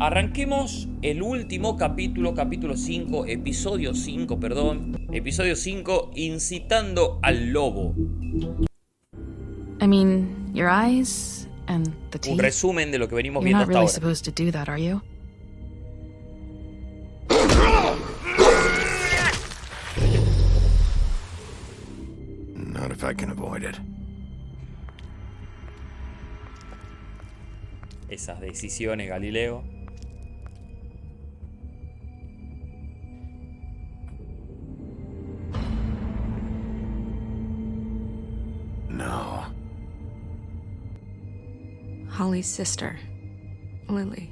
Arranquemos el último capítulo, capítulo 5, episodio 5, perdón. Episodio 5, incitando al lobo. I mean, your eyes and the teeth. Un resumen de lo que venimos You're viendo not hasta really ahora. supposed to do that, are you? Not if I can avoid it. Esas decisiones, Galileo. No. Holly's sister, Lily.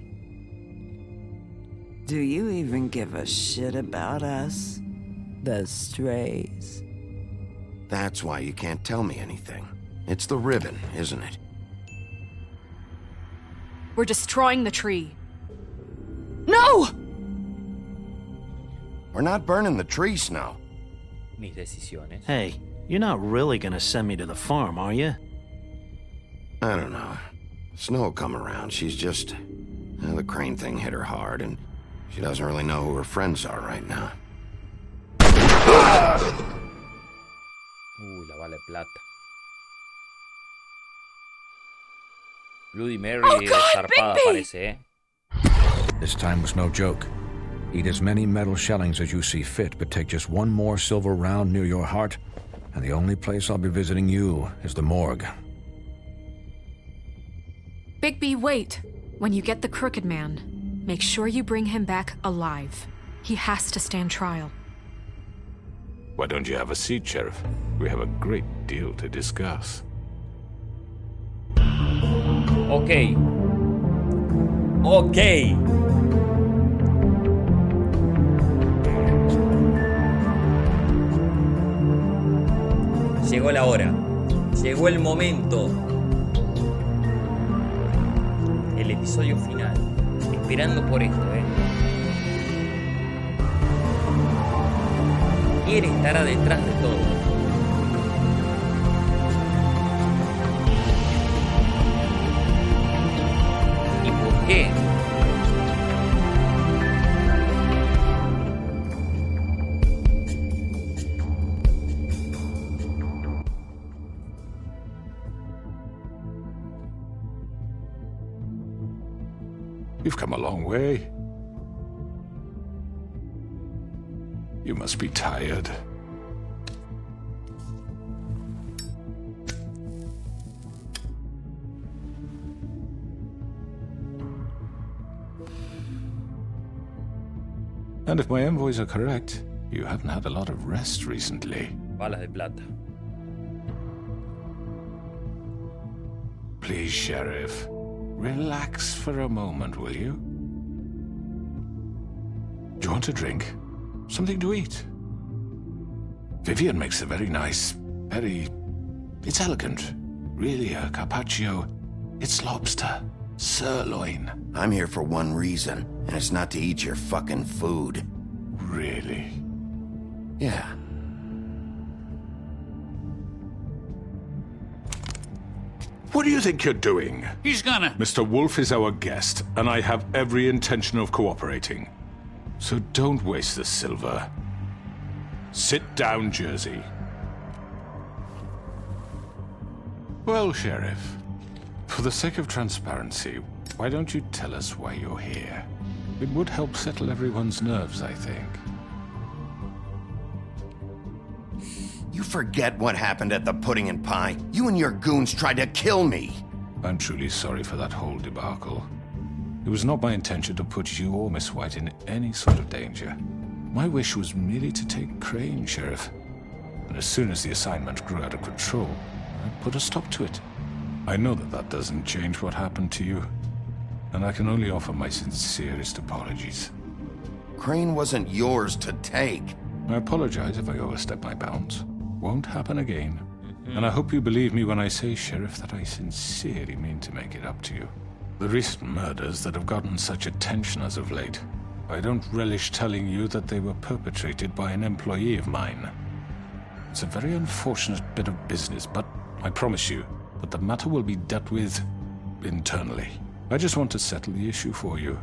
Do you even give a shit about us? The strays. That's why you can't tell me anything. It's the ribbon, isn't it? We're destroying the tree. No! We're not burning the tree, Snow. Mis decisiones. Hey, you're not really gonna send me to the farm, are you? I don't know. Snow will come around. She's just... the crane thing hit her hard, and she doesn't really know who her friends are right now. La bala de plata. Bloody Mary zarpada parece, eh. This time was no joke. Eat as many metal shellings as you see fit, but take just one more silver round near your heart, and the only place I'll be visiting you is the morgue. Bigby, wait. When you get the Crooked Man, make sure you bring him back alive. He has to stand trial. Why don't you have a seat, Sheriff? We have a great deal to discuss. Ok. Ok. Llegó la hora. Llegó el momento. El episodio final. Esperando por esto, ¿Quién estará detrás de todo? ¿Y por qué? You've come a long way. You must be tired. And if my envoys are correct, you haven't had a lot of rest recently. Balas de plata. Please, Sheriff, relax for a moment, will you? Do you want a drink? Something to eat? Vivian makes a very nice, it's elegant. Really, a carpaccio. It's lobster. Sirloin. I'm here for one reason, and it's not to eat your fucking food. Really? Yeah. What do you think you're doing? He's gonna... Mr. Wolf is our guest, and I have every intention of cooperating. So don't waste the silver. Sit down, Jersey. Well, Sheriff, for the sake of transparency, why don't you tell us why you're here? It would help settle everyone's nerves, I think. You forget what happened at the Pudding and Pie. You and your goons tried to kill me. I'm truly sorry for that whole debacle. It was not my intention to put you or Miss White in any sort of danger. My wish was merely to take Crane, Sheriff. And as soon as the assignment grew out of control, I put a stop to it. I know that doesn't change what happened to you, and I can only offer my sincerest apologies. Crane wasn't yours to take. I apologize if I overstep my bounds. Won't happen again. And I hope you believe me when I say, Sheriff, that I sincerely mean to make it up to you. The recent murders that have gotten such attention as of late, I don't relish telling you that they were perpetrated by an employee of mine. It's a very unfortunate bit of business, but I promise you that the matter will be dealt with internally. I just want to settle the issue for you.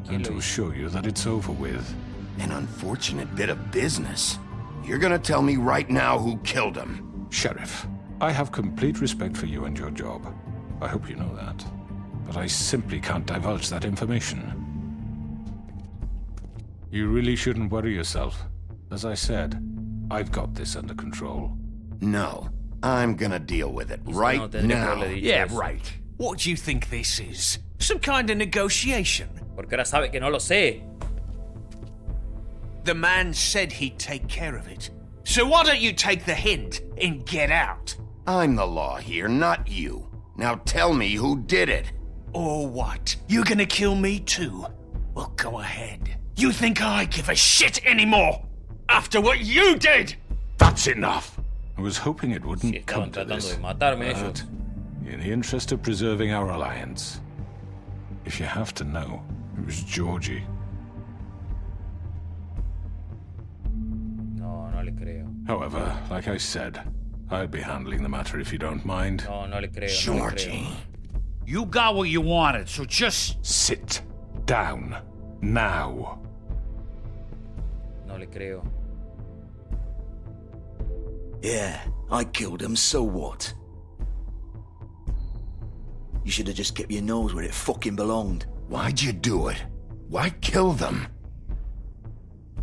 and to assure you that it's over with. An unfortunate bit of business. You're gonna tell me right now who killed him? Sheriff, I have complete respect for you and your job. I hope you know that. But I simply can't divulge that information. You really shouldn't worry yourself. As I said, I've got this under control. No, I'm gonna deal with it right now. Yeah, right. What do you think this is? Some kind of negotiation? Porque ahora sabe que no lo sé. The man said he'd take care of it. So why don't you take the hint and get out? I'm the law here, not you. Now tell me who did it. Or what? You're gonna kill me too? Well, go ahead. You think I give a shit anymore? After what you did? That's enough. I was hoping it wouldn't Si come estaban to tratando this. de matarme But ellos. in the interest of preserving our alliance, if you have to know, it was Georgie. No, no le creo. However, like I said, I'd be handling the matter if you don't mind. No, no le creo. No le Georgie. creo. You got what you wanted, so just... Sit down. Now. No le creo. Yeah, I killed him, so what? You should have just kept your nose where it fucking belonged. Why'd you do it? Why kill them?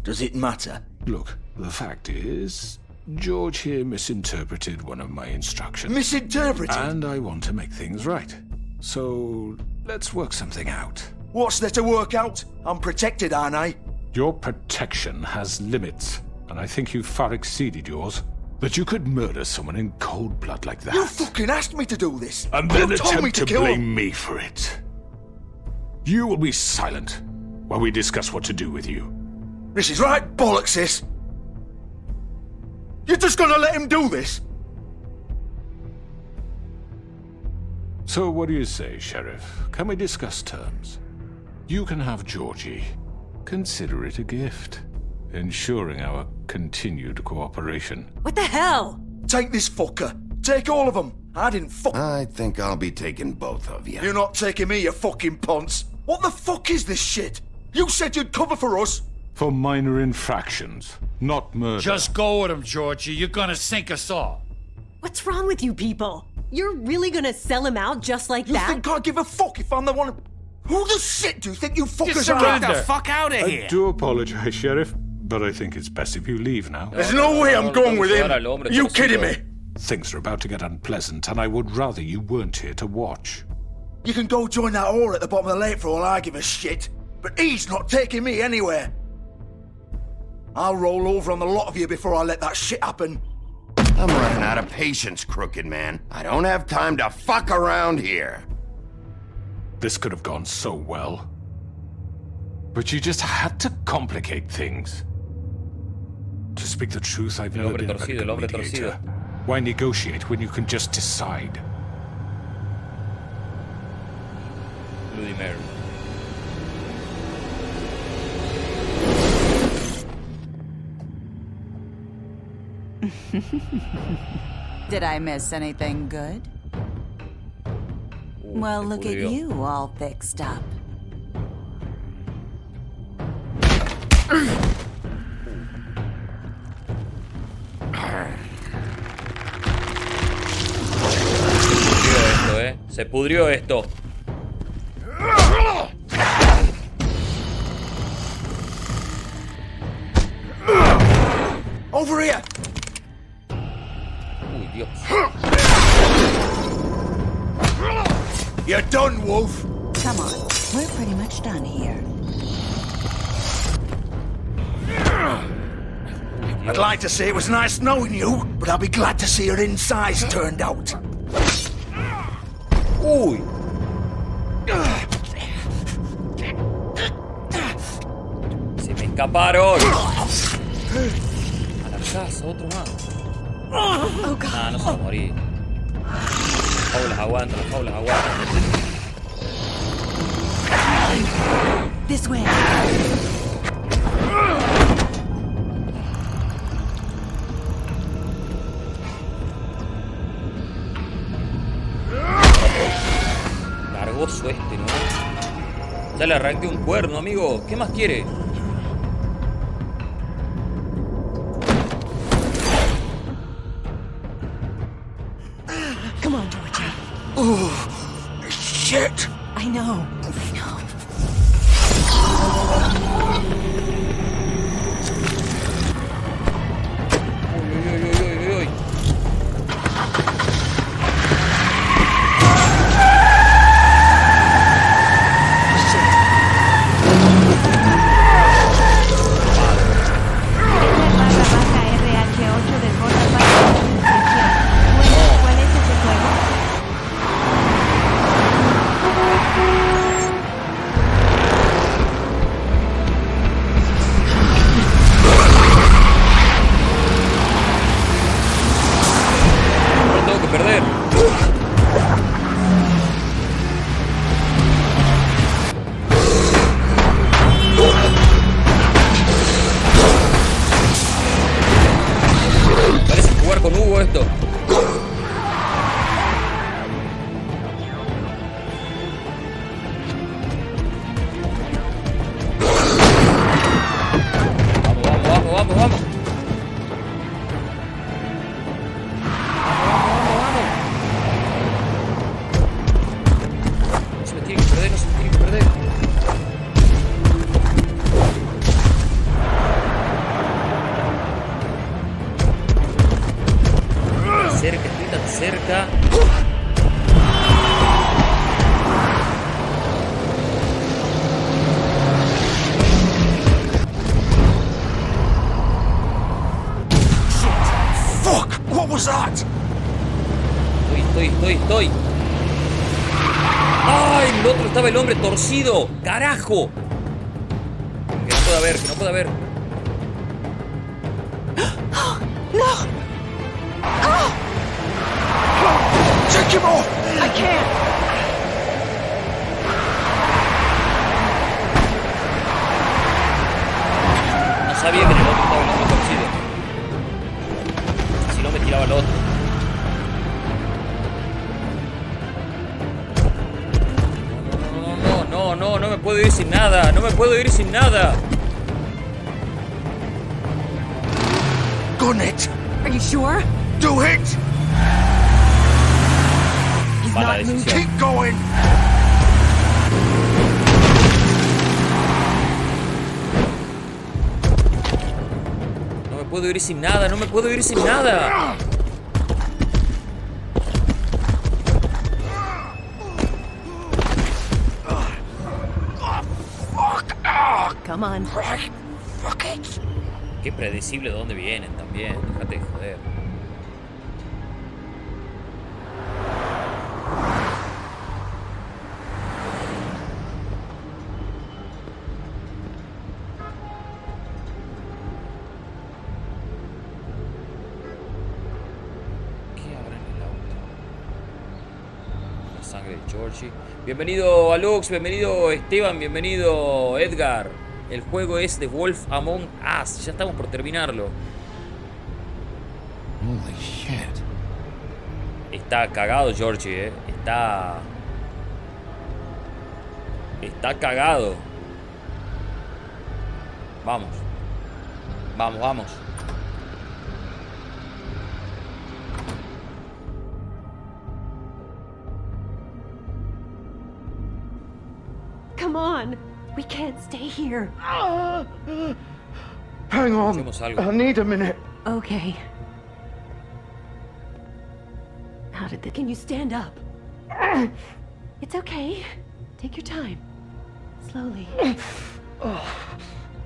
Does it matter? Look, the fact is, George here misinterpreted one of my instructions. Misinterpreted? And I want to make things right. So, let's work something out. What's there to work out? I'm protected, aren't I? Your protection has limits, and I think you've far exceeded yours. That you could murder someone in cold blood like that. You fucking asked me to do this! And then you told me attempt to kill blame him. me for it. You will be silent while we discuss what to do with you. This is right bollocks, this! You're just gonna let him do this? So what do you say, Sheriff? Can we discuss terms? You can have Georgie. Consider it a gift, ensuring our continued cooperation. What the hell? Take this fucker. Take all of them. I didn't fuck. I think I'll be taking both of you. You're not taking me, you fucking ponce. What the fuck is this shit? You said you'd cover for us. For minor infractions, not murder. Just go with him, Georgie. You're gonna sink us all. What's wrong with you people? You're really gonna sell him out just like You that? think I give a fuck if I'm the one? Who the shit do you think you fuckers are? surrender. Get the fuck out of I here! do apologize, Sheriff, but I think it's best if you leave now. There's no way I'm going with him. You kidding me? Things are about to get unpleasant, and I would rather you weren't here to watch. You can go join that whore at the bottom of the lake for all I give a shit. But he's not taking me anywhere. I'll roll over on the lot of you before I let that shit happen. I'm running out of patience, crooked man. I don't have time to fuck around here. This could have gone so well. But you just had to complicate things. To speak the truth, I've never been a very good mediator. Why negotiate when you can just decide? Bloody Mary. Did I miss anything good? Well, look at you all fixed up. Se pudrió esto. Over here! Uy, Dios. You're done, Wolf! Come on, we're pretty much done here. I'd like to say it was nice knowing you, but I'll be glad to see your insides turned out. Uy. Se me escaparon. A la casa, otro más. Oh, God. Nah, no se va a morir. Las jaulas aguantan, las jaulas aguantan. This way. Largoso este, ¿no? le arranqué un cuerno, amigo. ¿Qué más quiere? Come on, Georgie. Oh, shit! I know. Uy. cerca. Fuck! What was that? Estoy. ¡Ay! El otro estaba el hombre torcido. ¡Carajo! Que no pueda ver. No! Oh! Take him off! I can't! No sabía que en el otro estaba el hombre torcido. Si no me tiraba el otro. No me puedo ir sin nada. Gun it! Are you sure? Do it! He's Mala not moving. decisión. Keep going! No me puedo ir sin nada. Come on. Fuck it! Qué predecible de dónde vienen también. Déjate de joder. ¿Qué habrá en el auto? La sangre de Georgie. Bienvenido Alux, bienvenido Esteban, bienvenido Edgar. El juego es The Wolf Among Us. Ya estamos por terminarlo. Holy shit. Está cagado Georgie, Está cagado. Vamos. Come on. We can't stay here. Hang on. Hacemos algo. I need a minute. Okay. How did the... Can you stand up? It's okay. Take your time. Slowly.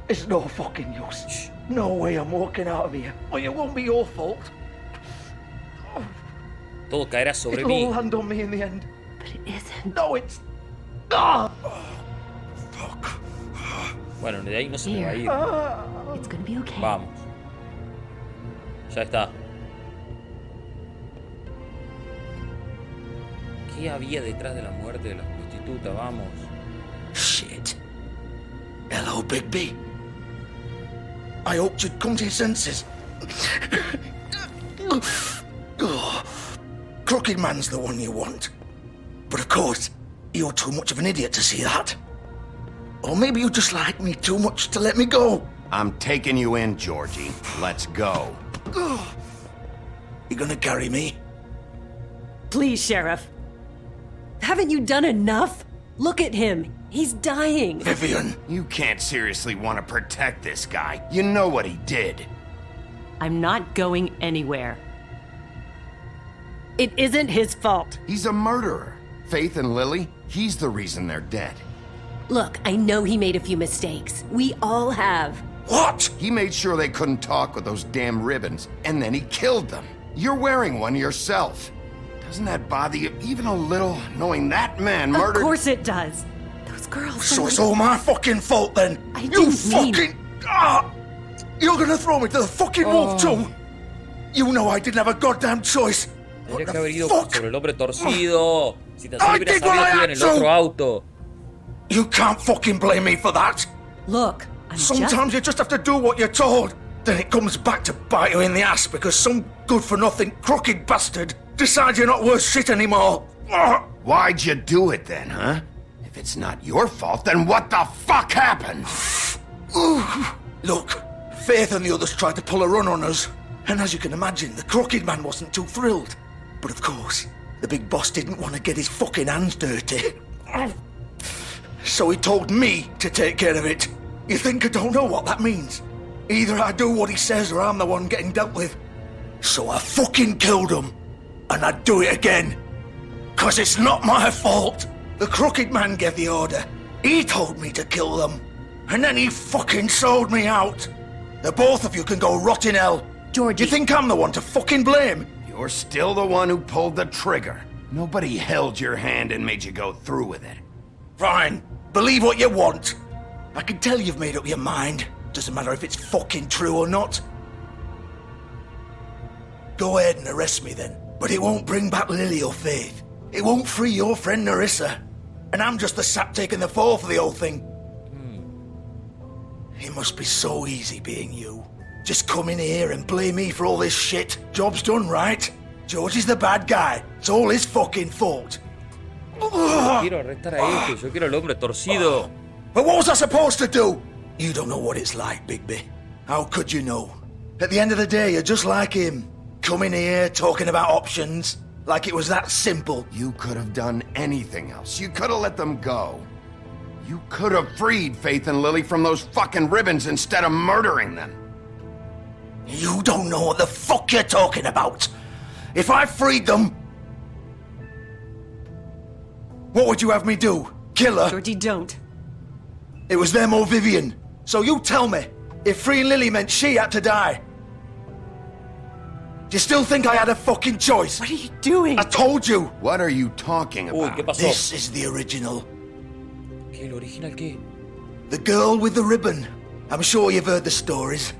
It's no fucking use. No way I'm walking out of here. Well, it won't be your fault. Todo caerá sobre It'll mí. all land on me in the end. But it isn't. No, it's... Ah! Bueno, de ahí no se me va a ir. It's gonna be okay. Vamos. Ya está. ¿Qué había detrás de la muerte de la prostituta? Vamos. Shit. Hello, Bigby. I hoped you'd come to your senses. Crooked Man's the one you want. But of course, you're too much of an idiot to see that. Or maybe you just like me too much to let me go. I'm taking you in, Georgie. Let's go. You gonna carry me? Please, Sheriff. Haven't you done enough? Look at him. He's dying. Vivian. You can't seriously want to protect this guy. You know what he did. I'm not going anywhere. It isn't his fault. He's a murderer. Faith and Lily, he's the reason they're dead. Look, I know he made a few mistakes. We all have. What? He made sure they couldn't talk with those damn ribbons, and then he killed them. You're wearing one yourself. Doesn't that bother you even a little, knowing that man murdered... Of course it does. Those girls... So it's all my fucking fault then? I didn't mean... You're gonna throw me to the fucking wolf too? You know I didn't have a goddamn choice. Tendría que haber ido sobre el hombre torcido. Si tan solo hubiera sabido que iba en el otro auto. You can't fucking blame me for that. Look, sometimes you just have to do what you're told. Then it comes back to bite you in the ass because some good-for-nothing crooked bastard decides you're not worth shit anymore. Why'd you do it then, huh? If it's not your fault, then what the fuck happened? Look, Faith and the others tried to pull a run on us. And as you can imagine, the crooked man wasn't too thrilled. But of course, the big boss didn't want to get his fucking hands dirty. So he told me to take care of it. You think I don't know what that means? Either I do what he says or I'm the one getting dealt with. So I fucking killed him. And I'd do it again. 'Cause it's not my fault. The crooked man gave the order. He told me to kill them. And then he fucking sold me out. The both of you can go rot in hell. Georgie. You think I'm the one to fucking blame? You're still the one who pulled the trigger. Nobody held your hand and made you go through with it. Fine. Believe what you want. I can tell you've made up your mind. Doesn't matter if it's fucking true or not. Go ahead and arrest me then. But it won't bring back Lily or Faith. It won't free your friend Narissa. And I'm just the sap taking the fall for the whole thing. It must be so easy being you. Just come in here and blame me for all this shit. Job's done, right? George is the bad guy. It's all his fucking fault. Yo quiero arrestar a este. Yo quiero al hombre torcido. But what was I supposed to do? You don't know what it's like, Bigby. How could you know? At the end of the day, you're just like him. Coming here, talking about options. Like it was that simple. You could have done anything else. You could have let them go. You could have freed Faith and Lily from those fucking ribbons instead of murdering them. You don't know what the fuck you're talking about. If I freed them... What would you have me do? Kill her? Georgie, don't. It was them or Vivian. So you tell me, if freeing Lily meant she had to die. Do you still think I had a fucking choice? What are you doing? I told you. What are you talking about? ¿Qué pasó? This is the original. ¿Qué? ¿El original qué? The girl with the ribbon. I'm sure you've heard the stories.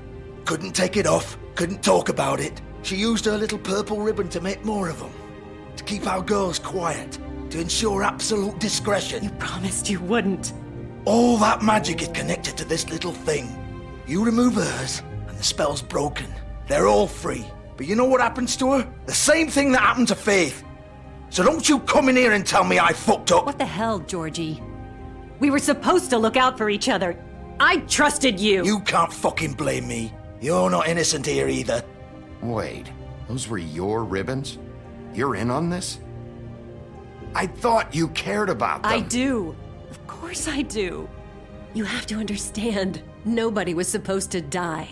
Couldn't take it off, couldn't talk about it. She used her little purple ribbon to make more of them. To keep our girls quiet. To ensure absolute discretion. You promised you wouldn't. All that magic is connected to this little thing. You remove hers, and the spell's broken. They're all free. But you know what happens to her? The same thing that happened to Faith. So don't you come in here and tell me I fucked up. What the hell, Georgie? We were supposed to look out for each other. I trusted you. You can't fucking blame me. You're not innocent here either. Wait, those were your ribbons? You're in on this? I thought you cared about them. I do. Of course I do. You have to understand, nobody was supposed to die.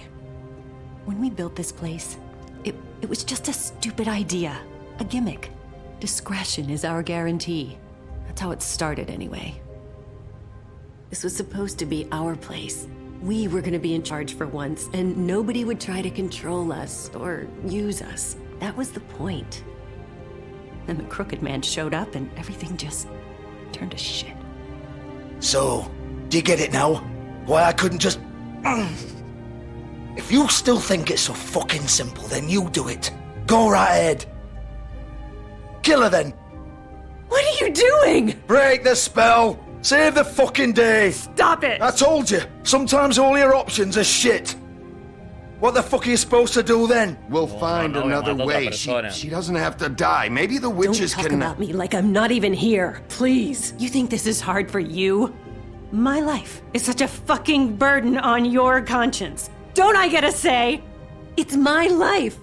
When we built this place, it was just a stupid idea. A gimmick. Discretion is our guarantee. That's how it started anyway. This was supposed to be our place. We were gonna be in charge for once, and nobody would try to control us or use us. That was the point. Then the crooked man showed up and everything just turned to shit. So, do you get it now? Why I couldn't just... If you still think it's so fucking simple, then you do it. Go right ahead. Kill her then. What are you doing? Break the spell. Save the fucking day. Stop it. I told you. Sometimes all your options are shit. What the fuck are you supposed to do then? We'll find another way. She doesn't have to die. Maybe the witches Don't talk about me like I'm not even here. Please. You think this is hard for you? My life is such a fucking burden on your conscience. Don't I get a say? It's my life.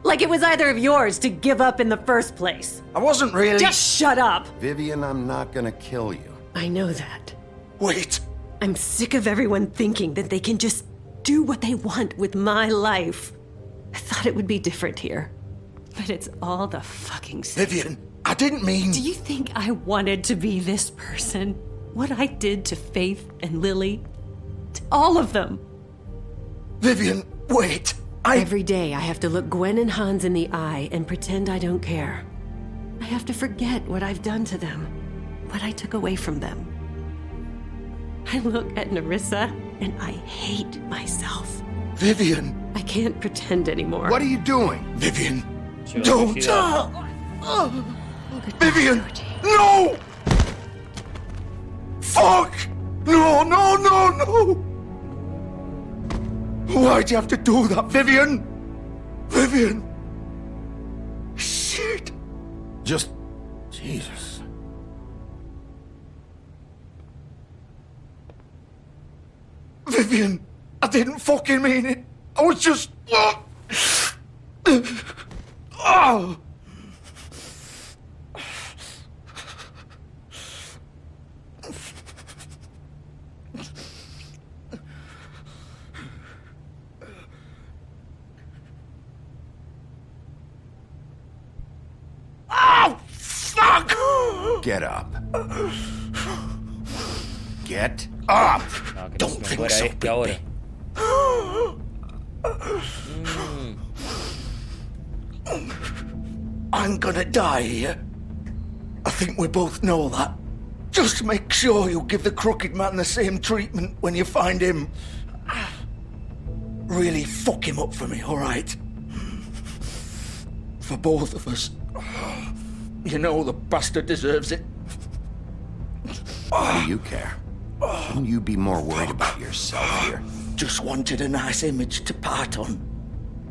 Like it was either of yours to give up in the first place. I wasn't really... Just shut up! Vivian, I'm not gonna kill you. I know that. Wait. I'm sick of everyone thinking that they can just do what they want with my life. I thought it would be different here. But it's all the fucking same. Vivian, I didn't mean... Do you think I wanted to be this person? What I did to Faith and Lily? To all of them. Vivian, wait. Every day I have to look Gwen and Hans in the eye and pretend I don't care. I have to forget what I've done to them, what I took away from them. I look at Nerissa and I hate myself. Vivian. I can't pretend anymore. What are you doing? Vivian, don't! Vivian, Georgie. no! Fuck! No, no, no, no! Why'd you have to do that, Vivian? Vivian! Shit! Just... Jesus. Vivian, I didn't fucking mean it. I was just... Oh! Oh, fuck! Get up. Get up! No, que no Don't se me think muera so, este ahora. I'm gonna die here. I think we both know that. Just make sure you give the crooked man the same treatment when you find him. Really fuck him up for me, alright? For both of us. You know the bastard deserves it. Why do you care? Shouldn't you be more worried about yourself here? Just wanted a nice image to part on.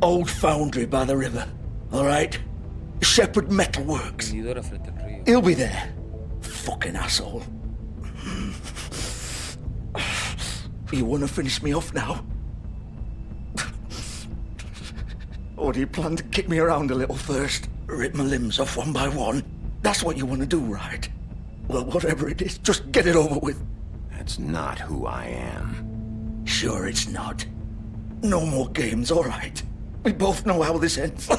Old foundry by the river, alright? Shepherd Metalworks. Vendidora frente al río. He'll be there. Fucking asshole. You wanna finish me off now? Or do you plan to kick me around a little first? Rip my limbs off one by one? That's what you wanna do, right? Well, whatever it is, just get it over with. That's not who I am. Sure it's not. No more games, alright? We both know how this ends.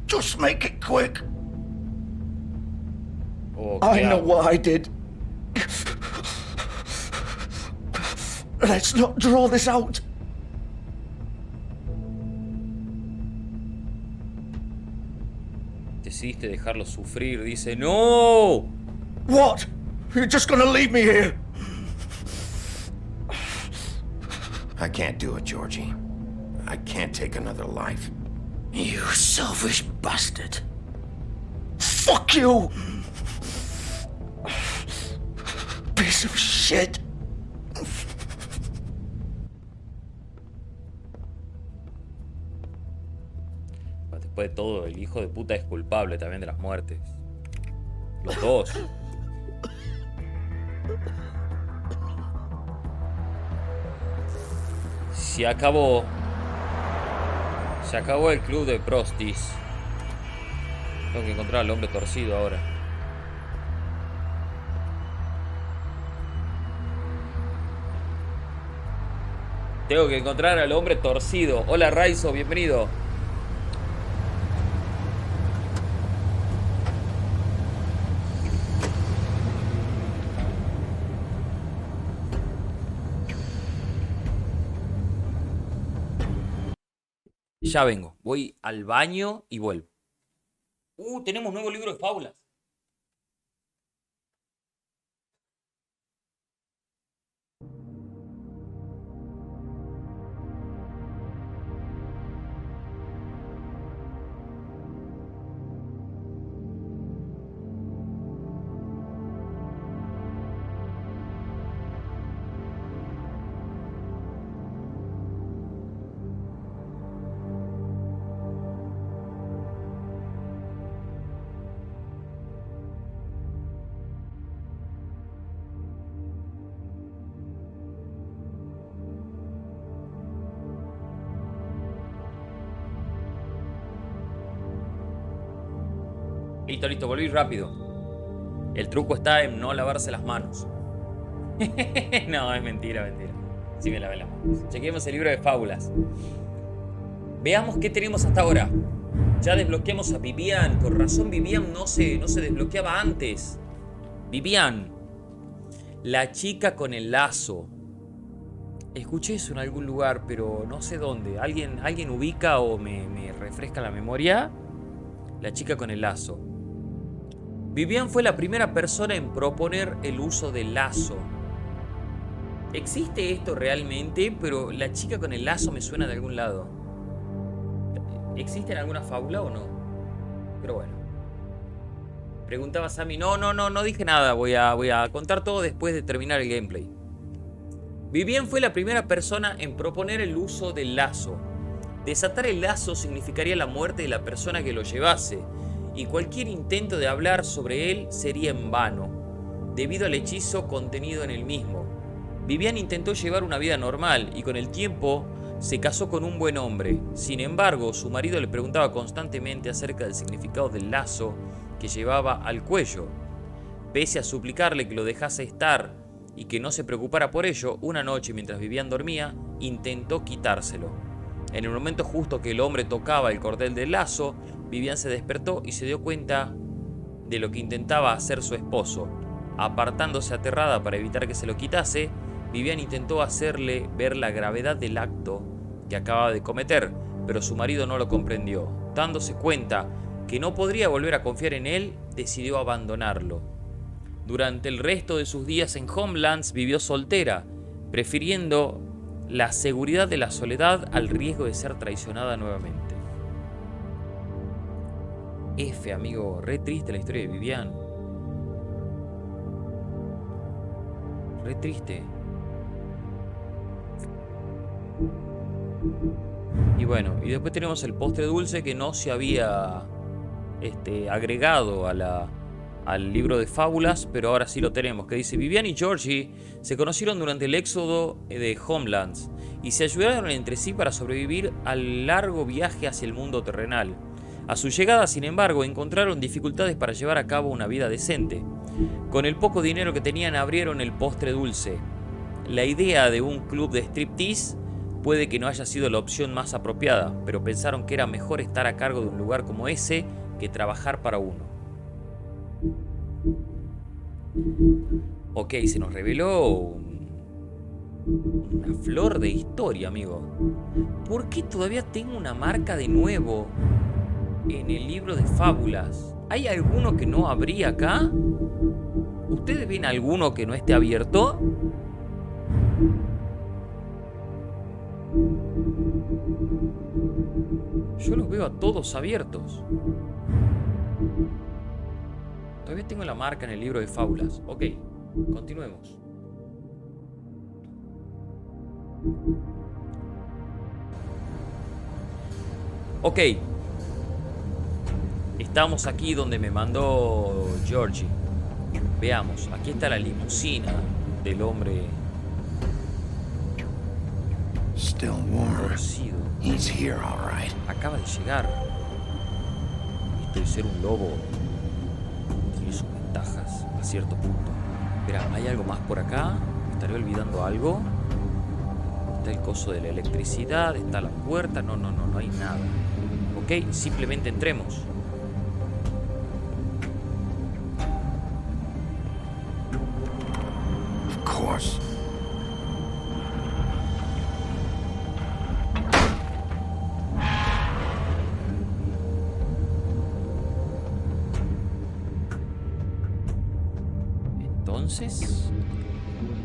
Just make it quick. I know what I did. Let's not draw this out. Decidiste dejarlo sufrir, dice. ¡No! What? You're just gonna leave me here? I can't do it, Georgie. I can't take another life. You selfish bastard. Fuck you! Piece of shit. Después de todo, el hijo de puta es culpable también de las muertes. Los dos. Se acabó. Se acabó el club de prostis. Tengo que encontrar al hombre torcido ahora. Tengo que encontrar al hombre torcido. Hola Raizo, bienvenido. Ya vengo. Voy al baño y vuelvo. Tenemos nuevo libro de fábulas. Listo, listo, volví rápido. El truco está en no lavarse las manos. No, es mentira, mentira. Sí me lavé las manos. Chequemos el libro de fábulas. Veamos qué tenemos hasta ahora. Ya desbloqueamos a Vivian. Con razón Vivian no se desbloqueaba antes. Vivian. La chica con el lazo. Escuché eso en algún lugar, pero no sé dónde. ¿Alguien ubica o me refresca la memoria? La chica con el lazo. Vivian fue la primera persona en proponer el uso del lazo. ¿Existe esto realmente? Pero la chica con el lazo me suena de algún lado. ¿Existe en alguna fábula o no? Pero bueno. Preguntaba Sammy. No dije nada. Voy a contar todo después de terminar el gameplay. Vivian fue la primera persona en proponer el uso del lazo. Desatar el lazo significaría la muerte de la persona que lo llevase, y cualquier intento de hablar sobre él sería en vano, debido al hechizo contenido en el mismo. Vivian intentó llevar una vida normal y con el tiempo se casó con un buen hombre. Sin embargo, su marido le preguntaba constantemente acerca del significado del lazo que llevaba al cuello. Pese a suplicarle que lo dejase estar y que no se preocupara por ello, una noche mientras Vivian dormía, intentó quitárselo. En el momento justo que el hombre tocaba el cordel del lazo, Vivian se despertó y se dio cuenta de lo que intentaba hacer su esposo. Apartándose aterrada para evitar que se lo quitase, Vivian intentó hacerle ver la gravedad del acto que acababa de cometer, pero su marido no lo comprendió. Dándose cuenta que no podría volver a confiar en él, decidió abandonarlo. Durante el resto de sus días en Homelands vivió soltera, prefiriendo la seguridad de la soledad al riesgo de ser traicionada nuevamente. F, amigo, re triste la historia de Vivian. Re triste. Y bueno, y después tenemos el postre dulce que no se había agregado al libro de fábulas, pero ahora sí lo tenemos, que dice: Vivian y Georgie se conocieron durante el éxodo de Homelands y se ayudaron entre sí para sobrevivir al largo viaje hacia el mundo terrenal. A su llegada, sin embargo, encontraron dificultades para llevar a cabo una vida decente. Con el poco dinero que tenían, abrieron el postre dulce. La idea de un club de striptease puede que no haya sido la opción más apropiada, pero pensaron que era mejor estar a cargo de un lugar como ese que trabajar para uno. Ok, se nos reveló una flor de historia, amigo. ¿Por qué todavía tengo una marca de nuevo en el libro de fábulas? ¿Hay alguno que no abrí acá? ¿Ustedes ven alguno que no esté abierto? Yo los veo a todos abiertos. Todavía tengo la marca en el libro de fábulas. Ok, continuemos. Ok. Estamos aquí donde me mandó Georgie. Veamos, aquí está la limusina del hombre Still warm. torcido. He's here, all right. Acaba de llegar. Esto de ser un lobo tiene sus ventajas a cierto punto. Espera, ¿hay algo más por acá? ¿Me estaré olvidando algo? Está el coso de la electricidad, está la puerta. No hay nada. Ok, simplemente entremos. Of course.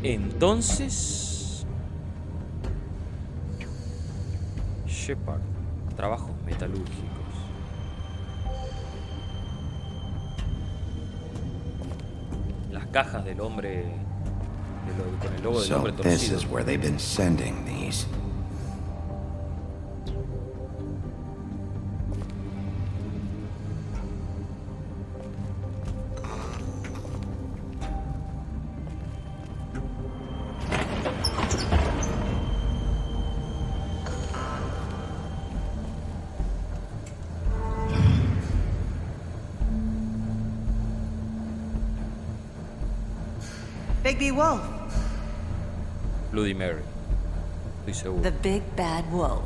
Entonces... Shepard, trabajos metalúrgicos. Las cajas del hombre... con el logo del hombre So this torcido. is where they've been sending these. Big Wolf. Bloody Mary. Estoy seguro. The big bad wolf.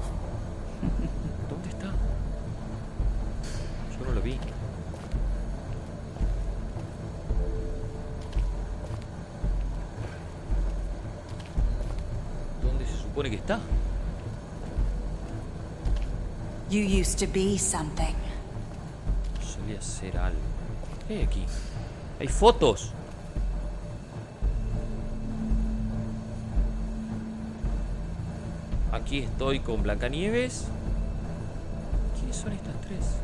¿Dónde está? Yo no lo vi. ¿Dónde se supone que está? You used to be something. Solía ser algo. ¿Qué hay aquí? Hay fotos. Aquí estoy con Blancanieves. ¿Quiénes son estas tres?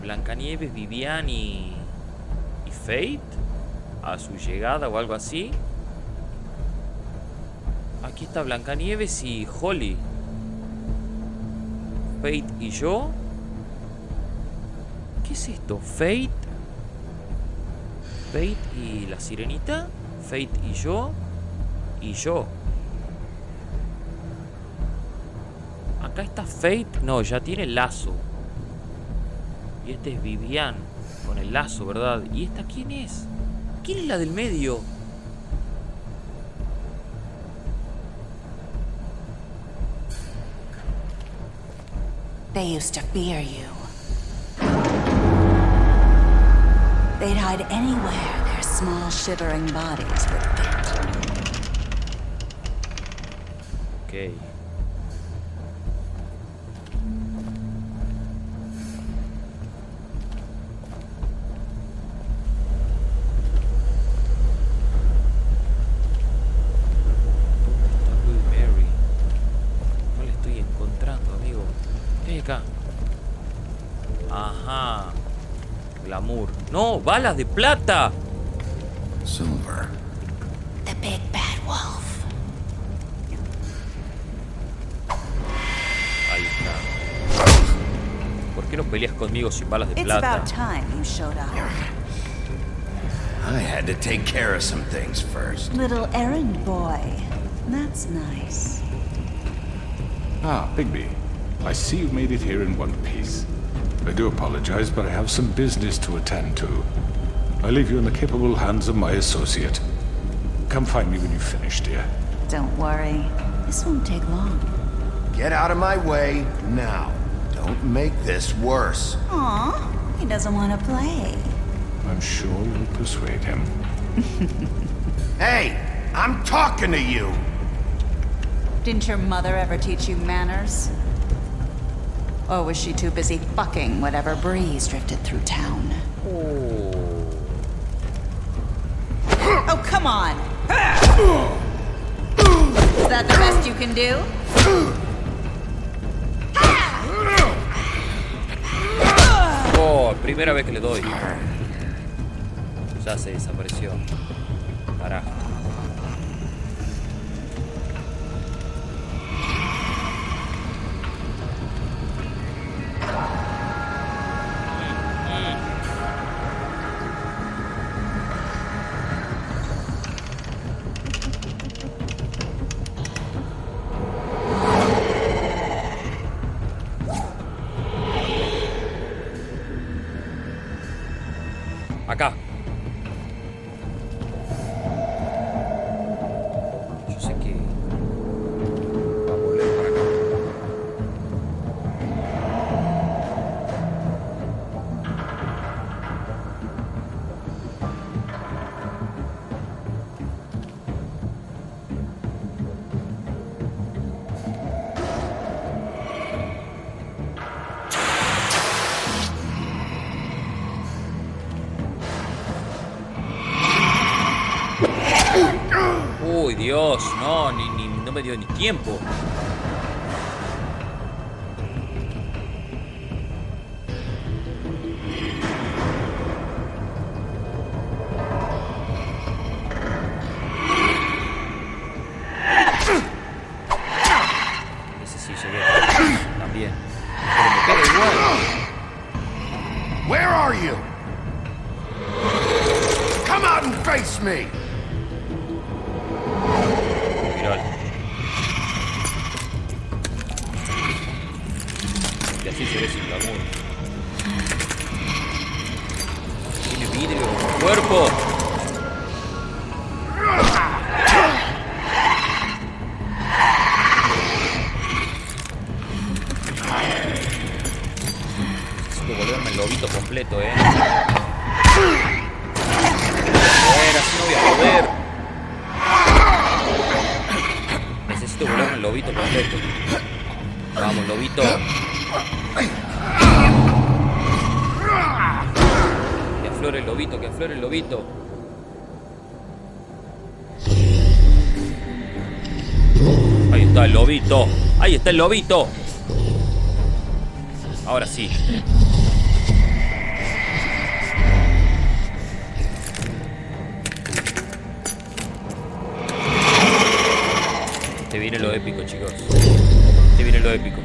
Blancanieves, Vivian y Fate. A su llegada o algo así. Aquí está Blancanieves y Holly. Fate y yo. ¿Qué es esto? Fate y la sirenita. Fate y yo. Y yo. Acá está Fate. No, ya tiene el lazo. Y este es Vivian con el lazo, ¿verdad? ¿Y esta quién es? ¿Quién es la del medio? They used to fear you. They'd hide anywhere their small shivering bodies would fit. Ok. Ajá. Glamour. No, balas de plata. Silver. The big bad wolf. Ahí está. ¿Por qué no peleas conmigo sin balas de It's plata? about time you showed up. I had to take care of some things first. Little errand boy. That's nice. Ah, Bigby. I see you've made it here in one piece. I do apologize, but I have some business to attend to. I leave you in the capable hands of my associate. Come find me when you've finished, dear. Don't worry. This won't take long. Get out of my way now. Don't make this worse. Aw, he doesn't want to play. I'm sure you'll persuade him. Hey, I'm talking to you. Didn't your mother ever teach you manners? Or was she too busy fucking whatever breeze drifted through town? Oh, come on! Is that the best you can do? Oh, primera vez que le doy. Ya se desapareció. Carajo. Acá. Yo sé que va a volver para acá. Uy, Dios, no, no me dio ni tiempo. Ese sí llegué. También. Pero me pega igual. Where are you? Come out and face me. Y así se ve sin glamour. Tiene vidrio en el cuerpo. lobito completo. Vamos, lobito. Que aflore el lobito, que aflore el lobito. Ahí está el lobito. Ahí está el lobito. Ahora sí. Te viene lo épico, chicos. Te viene lo épico.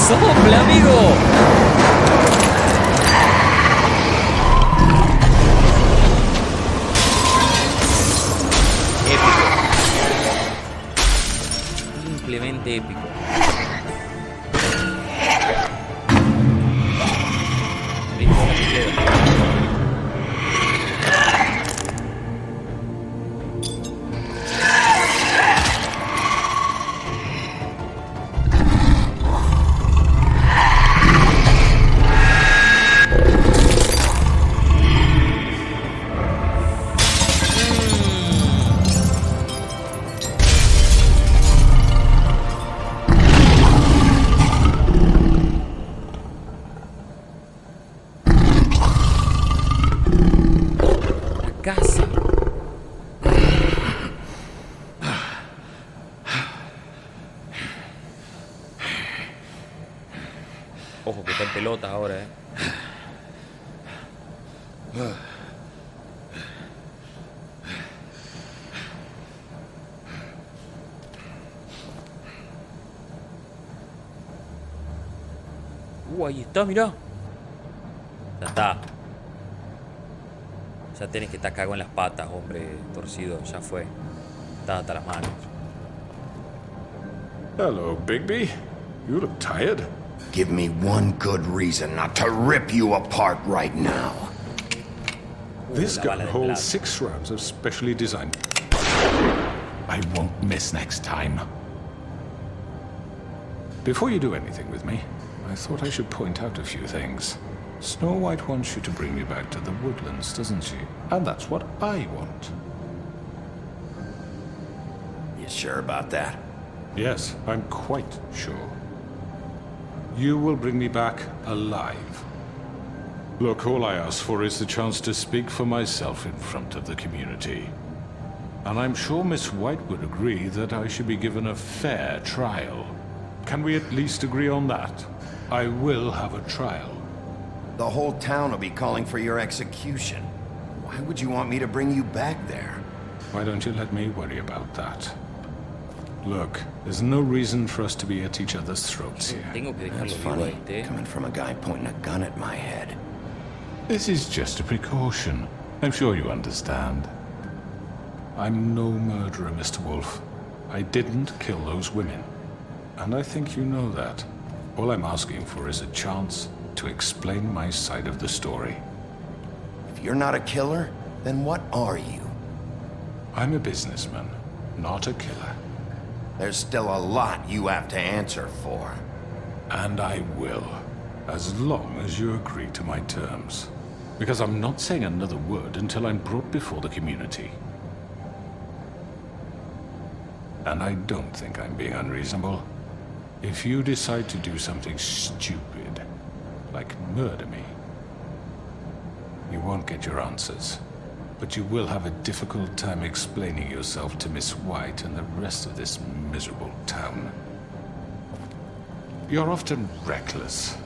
¡Sopla, amigo! Épico. Simplemente épico. Listo, así queda. Casa. Ojo que está en pelota ahora, ahí está, mirá. Ya está. Ya tenés que estar cagado en las patas, hombre torcido. Ya fue. Está hasta las manos. Hello, Bigby. You look tired. Give me one good reason not to rip you apart right now. This gun holds 6 rounds of specially designed. I won't miss next time. Before you do anything with me, I thought I should point out a few things. Snow White wants you to bring me back to the woodlands, doesn't she? And that's what I want. You sure about that? Yes, I'm quite sure. You will bring me back alive. Look, all I ask for is the chance to speak for myself in front of the community. And I'm sure Miss White would agree that I should be given a fair trial. Can we at least agree on that? I will have a trial. The whole town will be calling for your execution. Why would you want me to bring you back there? Why don't you let me worry about that? Look, there's no reason for us to be at each other's throats here. That's funny, coming from a guy pointing a gun at my head. This is just a precaution. I'm sure you understand. I'm no murderer, Mr. Wolf. I didn't kill those women. And I think you know that. All I'm asking for is a chance to explain my side of the story. If you're not a killer, then what are you? I'm a businessman, not a killer. There's still a lot you have to answer for. And I will, as long as you agree to my terms. Because I'm not saying another word until I'm brought before the community. And I don't think I'm being unreasonable. If you decide to do something stupid, like murder me, you won't get your answers. But you will have a difficult time explaining yourself to Miss White and the rest of this miserable town. You're often reckless,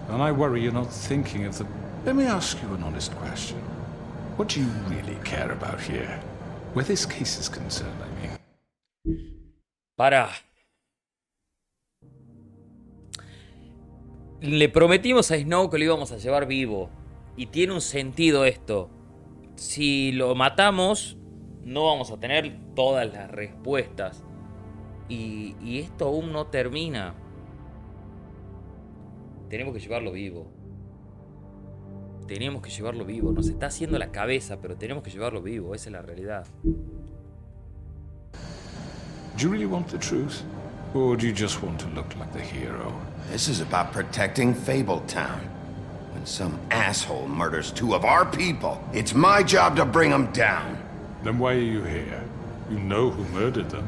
and I worry you're not thinking of the... Let me ask you an honest question. What do you really care about here? Where this case is concerned, I mean. Para. Le prometimos a Snow que lo íbamos a llevar vivo. Y tiene un sentido esto. Si lo matamos, no vamos a tener todas las respuestas. Y esto aún no termina. Tenemos que llevarlo vivo. Tenemos que llevarlo vivo. Nos está haciendo la cabeza, pero tenemos que llevarlo vivo. Esa es la realidad. Do you really want the truth? Or do you just want to look like the hero? This is about protecting Fabletown. When some asshole murders two of our people, it's my job to bring them down. Then why are you here? You know who murdered them.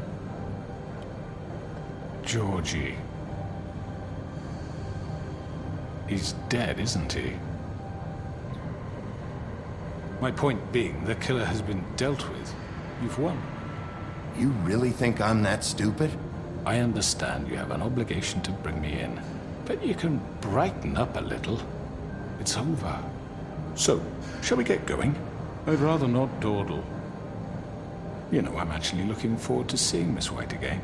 Georgie. He's dead, isn't he? My point being, the killer has been dealt with. You've won. You really think I'm that stupid? I understand you have an obligation to bring me in, but you can brighten up a little. It's over. So, shall we get going? I'd rather not dawdle. You know, I'm actually looking forward to seeing Miss White again.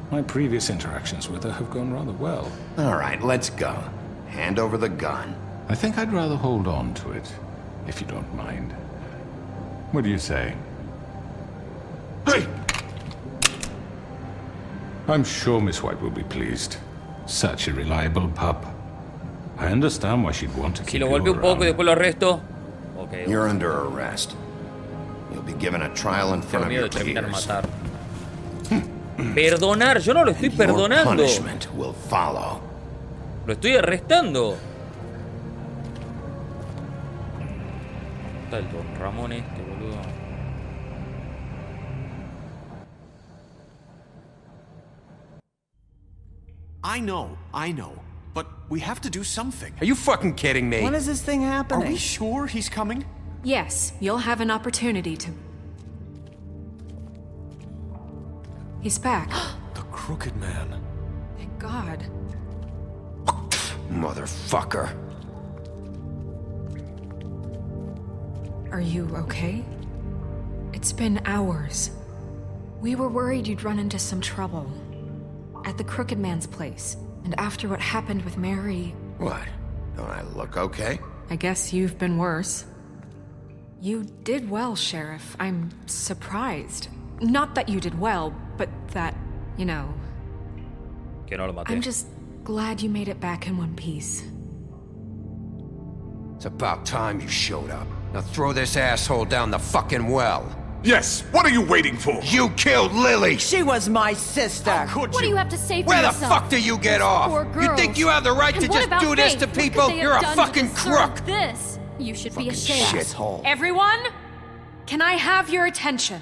My previous interactions with her have gone rather well. All right, let's go. Hand over the gun. I think I'd rather hold on to it, if you don't mind. What do you say? Hey! I'm sure Miss White will be pleased. Such a reliable pup. I understand why she'd want to keep you around. Si lo golpeo un poco y después lo arresto. Okay. You're under arrest. You'll be given a trial in front of your peers. Perdonar, yo no lo estoy perdonando. Punishment will follow. Lo estoy arrestando. Está el Don Ramón este, boludo. I know. But we have to do something. Are you fucking kidding me? When is this thing happening? Are we sure he's coming? Yes, you'll have an opportunity to... He's back. The Crooked Man. Thank God. Motherfucker. Are you okay? It's been hours. We were worried you'd run into some trouble. At the Crooked Man's place. And after what happened with Mary... What? Don't I look okay? I guess you've been worse. You did well, Sheriff. I'm surprised. Not that you did well, but that, you know... Que no lo maté. I'm just glad you made it back in one piece. It's about time you showed up. Now throw this asshole down the fucking well. Yes, what are you waiting for? You killed Lily! She was my sister! How could What do you have to say for Where yourself? the fuck do you get off? Poor girls. You think you have the right And to what just about do this Faith? to What could people? they have You're a done to fucking deserve crook! This. You should be ashamed. Shithole. Everyone, can I have your attention?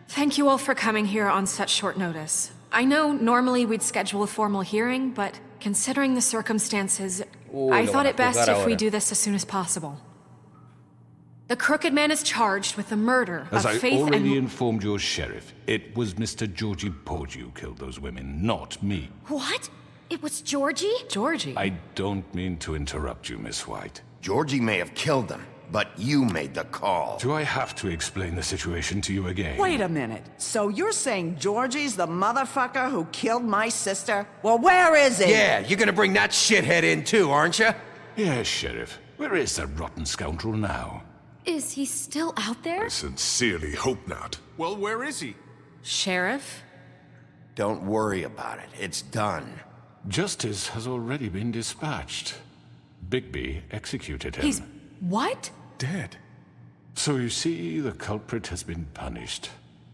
Thank you all for coming here on such short notice. I know normally we'd schedule a formal hearing, but considering the circumstances, Uy, I lo thought van a it best juzgar if we ahora. do this as soon as possible. The Crooked Man is charged with the murder As of I Faith already and... informed your sheriff, it was Mr. Georgie Porgy who killed those women, not me. What? It was Georgie? Georgie? I don't mean to interrupt you, Miss White. Georgie may have killed them, but you made the call. Do I have to explain the situation to you again? Wait a minute. So you're saying Georgie's the motherfucker who killed my sister? Well, where is he? Yeah, you're gonna bring that shithead in too, aren't you? Yes, Sheriff. Where is that rotten scoundrel now? Is he still out there? I sincerely hope not. Well, where is he? Sheriff? Don't worry about it. It's done. Justice has already been dispatched. Bigby executed him. He's... what? Dead. So you see, the culprit has been punished.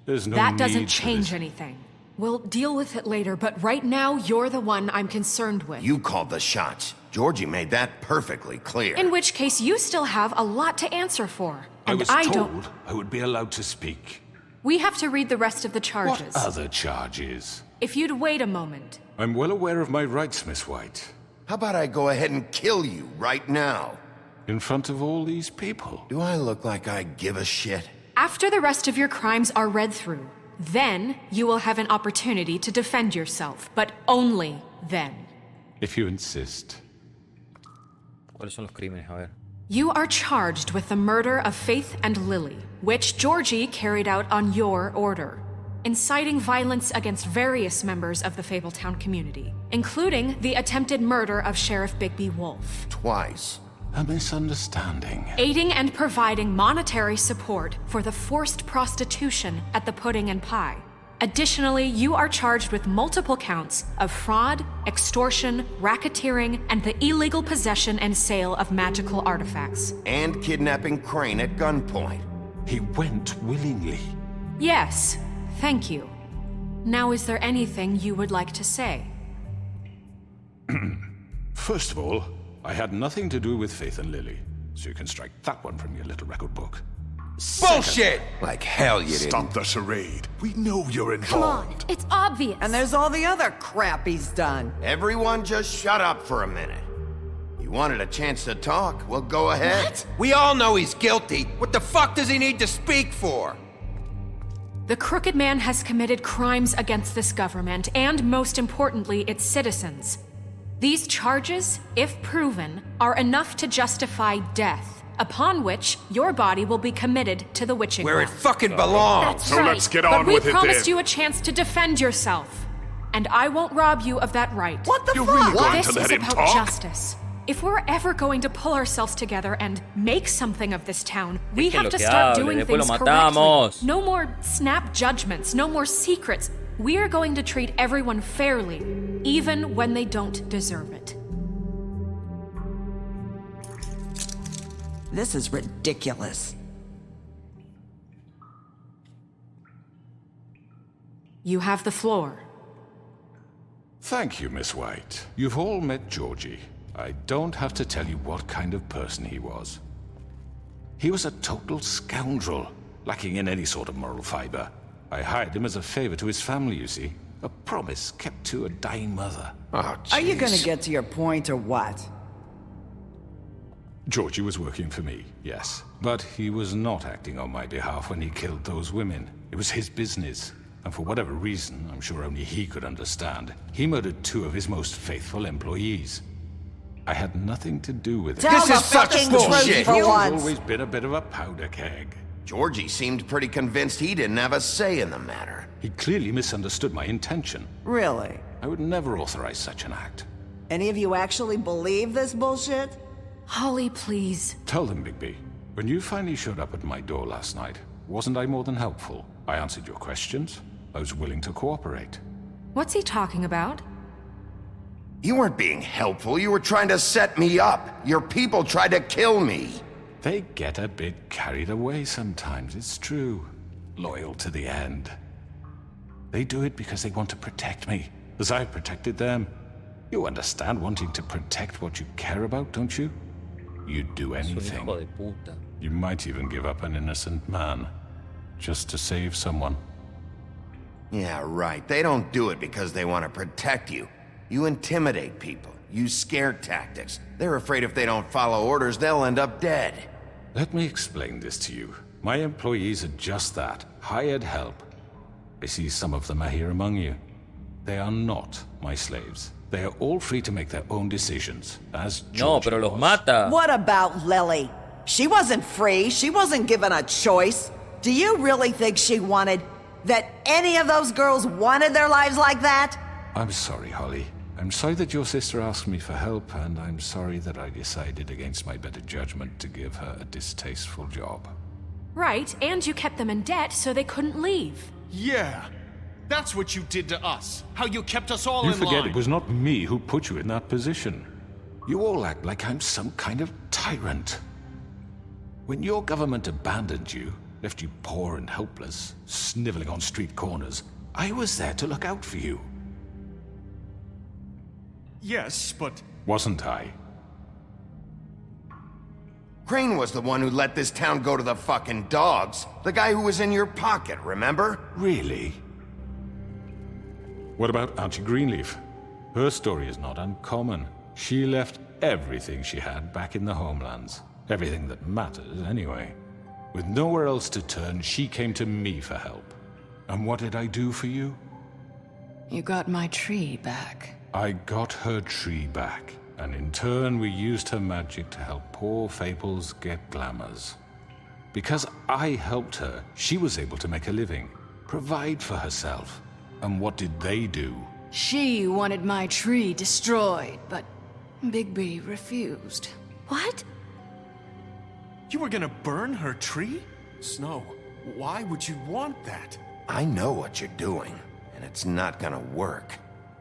There's no That need doesn't for change this. anything. We'll deal with it later, but right now, you're the one I'm concerned with. You called the shots. Georgie made that perfectly clear. In which case, you still have a lot to answer for. I And was I told don't... I would be allowed to speak. We have to read the rest of the charges. What other charges? If you'd wait a moment. I'm well aware of my rights, Miss White. How about I go ahead and kill you right now? In front of all these people? Do I look like I give a shit? After the rest of your crimes are read through, then you will have an opportunity to defend yourself, but only then. If you insist. ¿Cuáles son los crímenes? A ver. You are charged with the murder of Faith and Lily, which Georgie carried out on your order, inciting violence against various members of the Fabletown community, including the attempted murder of Sheriff Bigby Wolf. Twice. A misunderstanding. Aiding and providing monetary support for the forced prostitution at the Pudding and Pie. Additionally, you are charged with multiple counts of fraud, extortion, racketeering, and the illegal possession and sale of magical artifacts. And kidnapping Crane at gunpoint. He went willingly. Yes, thank you. Now, is there anything you would like to say? First of all, I had nothing to do with Faith and Lily, so you can strike that one from your little record book. Bullshit! Like hell you didn't. Stop the charade. We know you're Come on, involved. it's obvious. And there's all the other crap he's done. Everyone just shut up for a minute. You wanted a chance to talk? Well, go ahead. What? We all know he's guilty. What the fuck does he need to speak for? The Crooked Man has committed crimes against this government and, most importantly, its citizens. These charges, if proven, are enough to justify death, upon which your body will be committed to the witching Where it well. fucking belongs. That's So right. let's get But on we with it promised then. you a chance to defend yourself, and I won't rob you of that right. What the You're fuck? really going This to let is him about talk? justice. If we're ever going to pull ourselves together and make something of this town, we have Déjenlo to que start hable, doing después lo things matamos. correctly. No more snap judgments, no more secrets. We are going to treat everyone fairly, even when they don't deserve it. This is ridiculous. You have the floor. Thank you, Miss White. You've all met Georgie. I don't have to tell you what kind of person he was. He was a total scoundrel, lacking in any sort of moral fiber. I hired him as a favor to his family, you see. A promise kept to a dying mother. Oh, Are you gonna jeez. get to your point or what? Georgie was working for me, yes. But he was not acting on my behalf when he killed those women. It was his business. And for whatever reason, I'm sure only he could understand, he murdered 2 of his most faithful employees. I had nothing to do with it. Tell the fucking truth for He's once. always been a bit of a powder keg. Georgie seemed pretty convinced he didn't have a say in the matter. He clearly misunderstood my intention. Really? I would never authorize such an act. Any of you actually believe this bullshit? Holly, please. Tell them, Bigby. When you finally showed up at my door last night, wasn't I more than helpful? I answered your questions. I was willing to cooperate. What's he talking about? You weren't being helpful. You were trying to set me up. Your people tried to kill me. They get a bit carried away sometimes, it's true. Loyal to the end. They do it because they want to protect me, as I've protected them. You understand wanting to protect what you care about, don't you? You'd do Es un anything. hijo de puta. You might even give up an innocent man, just to save someone. Yeah, right. They don't do it because they want to protect you. You intimidate people, use scare tactics. They're afraid if they don't follow orders, they'll end up dead. Let me explain this to you. My employees are just that, hired help. I see some of them are here among you. They are not my slaves. They are all free to make their own decisions, as No, pero los mata. What about Lily? She wasn't free. She wasn't given a choice. Do you really think she wanted... that any of those girls wanted their lives like that? I'm sorry, Holly. I'm sorry that your sister asked me for help, and I'm sorry that I decided against my better judgment to give her a distasteful job. Right, and you kept them in debt so they couldn't leave. Yeah. That's what you did to us. How you kept us all You in forget line. it was not me who put you in that position. You all act like I'm some kind of tyrant. When your government abandoned you, left you poor and helpless, sniveling on street corners, I was there to look out for you. Yes, but... Wasn't I? Crane was the one who let this town go to the fucking dogs. The guy who was in your pocket, remember? Really? What about Auntie Greenleaf? Her story is not uncommon. She left everything she had back in the homelands. Everything that matters, anyway. With nowhere else to turn, she came to me for help. And what did I do for you? You got my tree back. I got her tree back, and in turn we used her magic to help poor Fables get glamours. Because I helped her, she was able to make a living, provide for herself. And what did they do? She wanted my tree destroyed, but Bigby refused. What? You were gonna burn her tree? Snow, why would you want that? I know what you're doing, and it's not gonna work.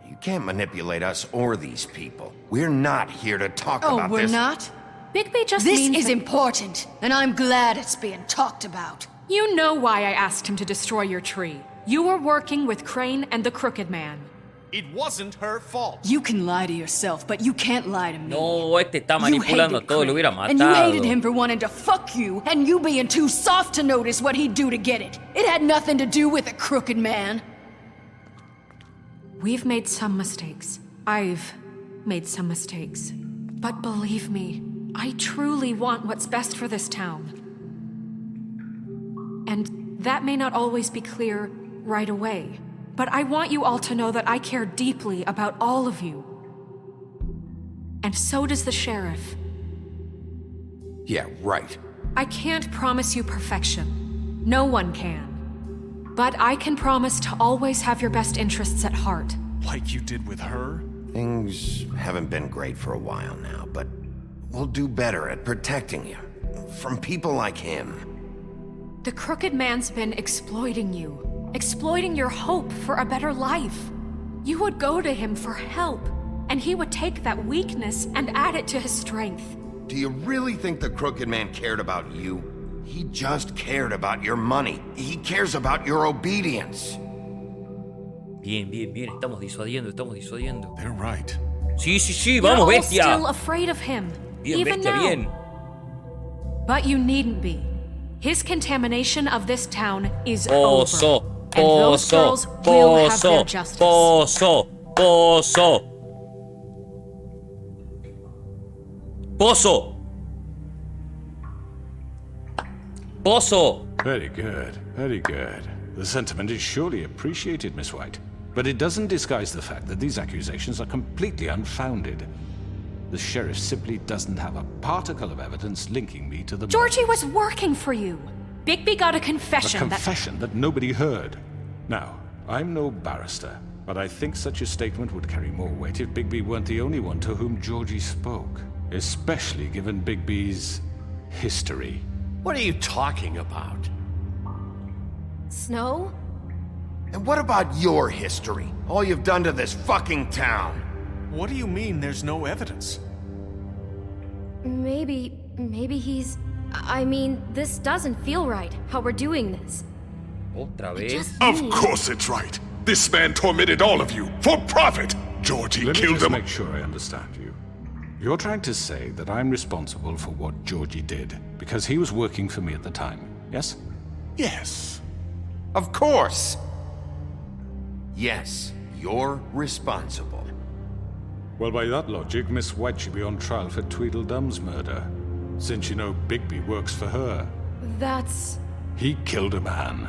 You can't manipulate us or these people. We're not here to talk about this. Oh, we're not? Bigby just This means is that- important, and I'm glad it's being talked about. You know why I asked him to destroy your tree. You were working with Crane and the Crooked Man. It wasn't her fault. You can lie to yourself, but you can't lie to me. No, este está You manipulando hated todo, lo Crane, hubiera matado. and you hated him for wanting to fuck you, and you being too soft to notice what he'd do to get it. It had nothing to do with a Crooked Man. We've made some mistakes. I've made some mistakes. But believe me, I truly want what's best for this town. And that may not always be clear right away. But I want you all to know that I care deeply about all of you. And so does the sheriff. Yeah, right. I can't promise you perfection. No one can. But I can promise to always have your best interests at heart. Like you did with her? Things haven't been great for a while now, but we'll do better at protecting you. From people like him. The Crooked Man's been exploiting you. Exploiting your hope for a better life. You would go to him for help, and he would take that weakness and add it to his strength. Do you really think the Crooked Man cared about you? He just cared about your money. He cares about your obedience. Bien, bien, bien. Estamos disuadiendo, estamos disuadiendo. They're right. Sí, sí, sí. You're Vamos, all bestia. still afraid of him. Bien, even bestia, now. bien. But you needn't be. His contamination of this town is Pozo, over. And those girls will have their justice. Pozo. Very good, very good. The sentiment is surely appreciated, Miss White. But it doesn't disguise the fact that these accusations are completely unfounded. The sheriff simply doesn't have a particle of evidence linking me to the... Georgie was working for you. Bigby got a confession. A confession that nobody heard. Now, I'm no barrister, but I think such a statement would carry more weight if Bigby weren't the only one to whom Georgie spoke. Especially given Bigby's history. What are you talking about? Snow? And what about your history? All you've done to this fucking town? What do you mean there's no evidence? Maybe he's... I mean, this doesn't feel right, how we're doing this. Otra vez. Of course it's right. This man tormented all of you for profit. Georgie Let me killed just them. make sure I understand you. You're trying to say that I'm responsible for what Georgie did because he was working for me at the time, yes? Yes. Of course. Yes, you're responsible. Well, by that logic, Miss White should be on trial for Tweedledum's murder, since you know Bigby works for her. That's... He killed a man.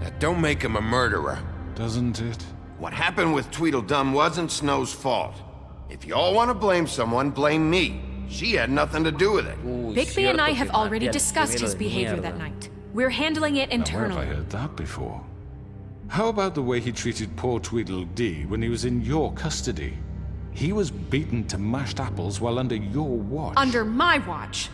That don't make him a murderer. Doesn't it? What happened with Tweedledum wasn't Snow's fault. If you all want to blame someone, blame me. She had nothing to do with it. Bigby and I have already discussed his behavior that night. We're handling it internally. Where have I heard that before? How about the way he treated poor Tweedledee when he was in your custody? He was beaten to mashed apples while under your watch. Under my watch.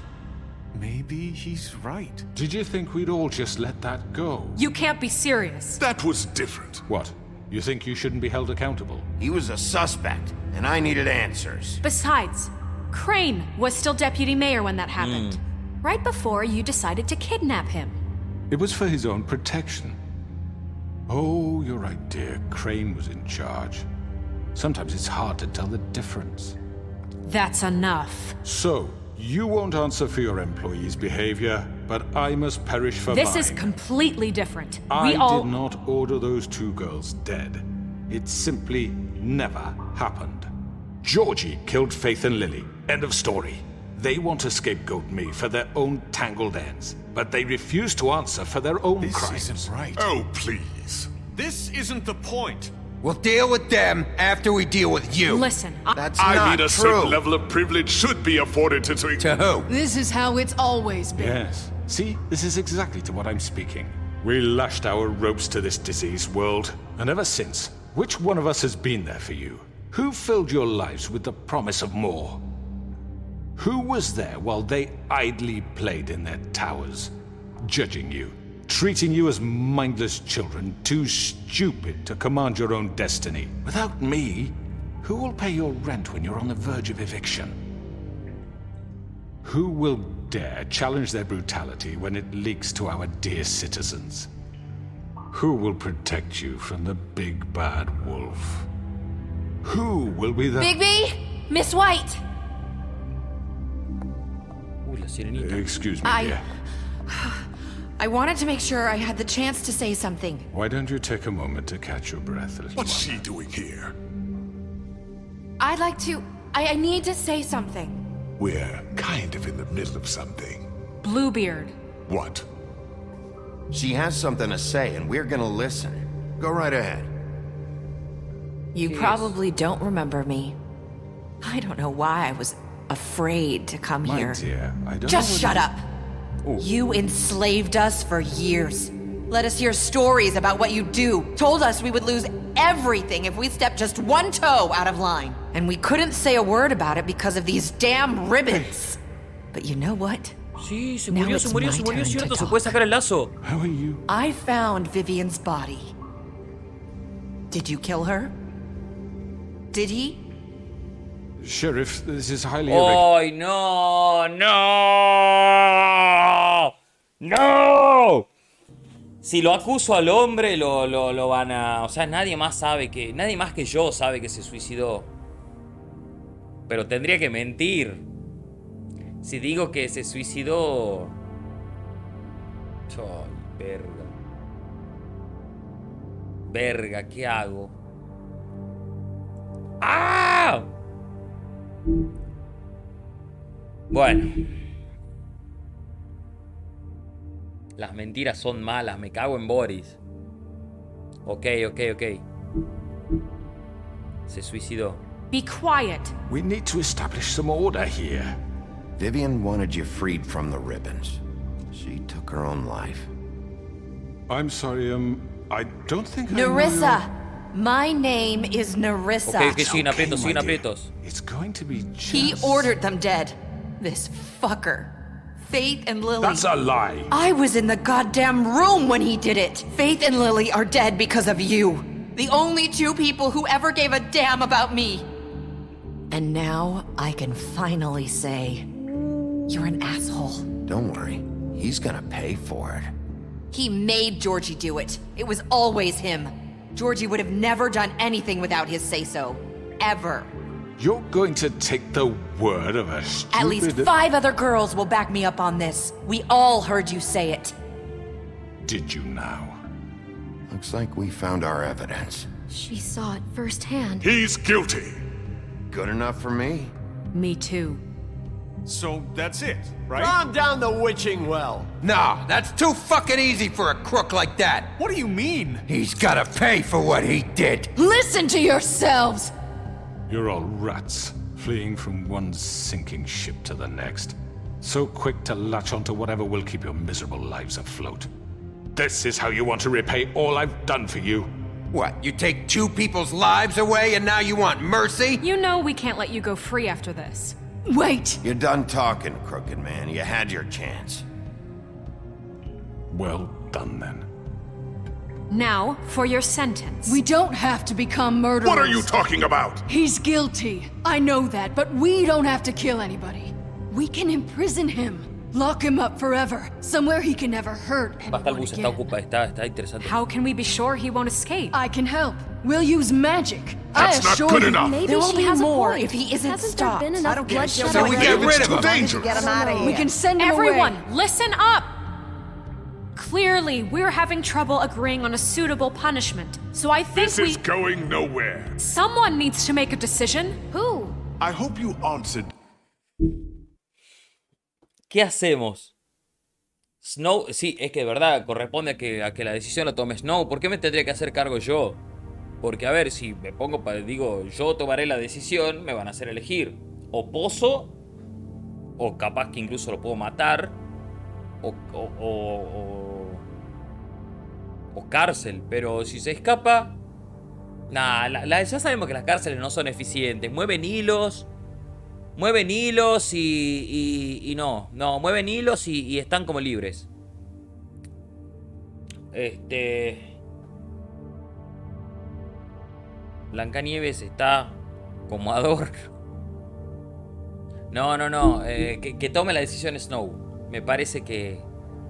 Maybe he's right. Did you think we'd all just let that go? You can't be serious. That was different. What? You think you shouldn't be held accountable? He was a suspect, and I needed answers. Besides, Crane was still deputy mayor when that happened. Right before you decided to kidnap him. It was for his own protection. Oh, you're right, dear. Crane was in charge. Sometimes it's hard to tell the difference. That's enough. So, you won't answer for your employees' behavior, but I must perish for mine. This is completely different. I did not order those two girls dead. It simply never happened. Georgie killed Faith and Lily. End of story. They want to scapegoat me for their own tangled ends, but they refuse to answer for their own crimes. This isn't right. Oh, please. This isn't the point. We'll deal with them after we deal with you. Listen, That's I not mean, a true. certain level of privilege should be afforded to... To who? This is how it's always been. Yes. See, this is exactly to what I'm speaking. We lashed our ropes to this diseased world, and ever since, which one of us has been there for you? Who filled your lives with the promise of more? Who was there while they idly played in their towers, judging you, treating you as mindless children, too stupid to command your own destiny? Without me, who will pay your rent when you're on the verge of eviction? Who will dare challenge their brutality when it leaks to our dear citizens? Who will protect you from the big bad wolf? Who will be the... Bigby! Miss White! La sirenita. Excuse me, dear. I wanted to make sure I had the chance to say something. Why don't you take a moment to catch your breath, little What's one? she doing here? I'd like to... I need to say something. We're kind of in the middle of something. Bluebeard. What? She has something to say, and we're gonna listen. Go right ahead. You probably don't remember me. I don't know why I was afraid to come My here. dear, I don't Just know shut what up. Oh. You enslaved us for years. Let us hear stories about what you do. Told us we would lose everything if we stepped just one toe out of line. And we couldn't say a word about it because of these damn ribbons. But you know what? Sí, se Now murió, it's se murió, my se murió, turn to cierto, se talk. puede sacar el lazo. How are you? I found Vivian's body. Did you kill her? Did he? Sheriff, this is highly ¡Ay, no! ¡No! ¡No! Si lo acuso al hombre, lo van a... O sea, nadie más que yo sabe que se suicidó. Pero tendría que mentir. Si digo que se suicidó... Ay, verga. Verga, ¿qué hago? ¡Ah! Bueno. Las mentiras son malas, me cago en Boris. Ok. Se suicidó. Be quiet. We need to establish some order here. Vivian wanted you freed from the ribbons. She took her own life. I'm sorry, I don't think Nerissa! My name is Nerissa. Ok, siguen aprietos. It's going to be just... He ordered them dead. This fucker. Faith and Lily. That's a lie. I was in the goddamn room when he did it. Faith and Lily are dead because of you. The only two people who ever gave a damn about me. And now I can finally say, you're an asshole. Don't worry. He's gonna pay for it. He made Georgie do it. It was always him. Georgie would have never done anything without his say-so. Ever. You're going to take the word of a stupid... At least 5 other girls will back me up on this. We all heard you say it. Did you now? Looks like we found our evidence. She saw it firsthand. He's guilty. good enough for me. Me too. So that's it, right? Calm down the witching well. No, that's too fucking easy for a crook like that. What do you mean? He's gotta pay for what he did. Listen to yourselves! You're all rats, fleeing from one sinking ship to the next. So quick to latch onto whatever will keep your miserable lives afloat. This is how you want to repay all I've done for you? What, you take two people's lives away and now you want mercy? You know we can't let you go free after this. Wait! You're done talking, Crooked Man. You had your chance. Well done, then. Now, for your sentence. We don't have to become murderers. What are you talking about? He's guilty. I know that, but we don't have to kill anybody. We can imprison him. Lock him up forever. Somewhere he can never hurt Basta el anyone bus, está again. ocupado, está interesante. How can we be sure he won't escape? I can help. We'll use magic. That's not good enough. Maybe There will she be has more a point. if he isn't Hasn't stopped. there been enough I don't give a bloodshed shit. So we already? get rid It's of him. too dangerous. Get him out of here. We can send him Everyone, away. listen up! Clearly, we're having trouble agreeing on a suitable punishment. So I think This is going nowhere. someone needs to make a decision. Who? I hope you answered. ¿Qué hacemos? Snow, sí, es que de verdad corresponde a que la decisión la tome Snow. ¿Por qué me tendría que hacer cargo yo? Porque a ver, si me pongo para, digo, yo tomaré la decisión, me van a hacer elegir. O pozo, o capaz que incluso lo puedo matar, o cárcel. Pero si se escapa, nada, ya sabemos que las cárceles no son eficientes. Mueven hilos y no, mueven hilos y están como libres. Blancanieves está como adorno. No, que tome la decisión Snow. Me parece que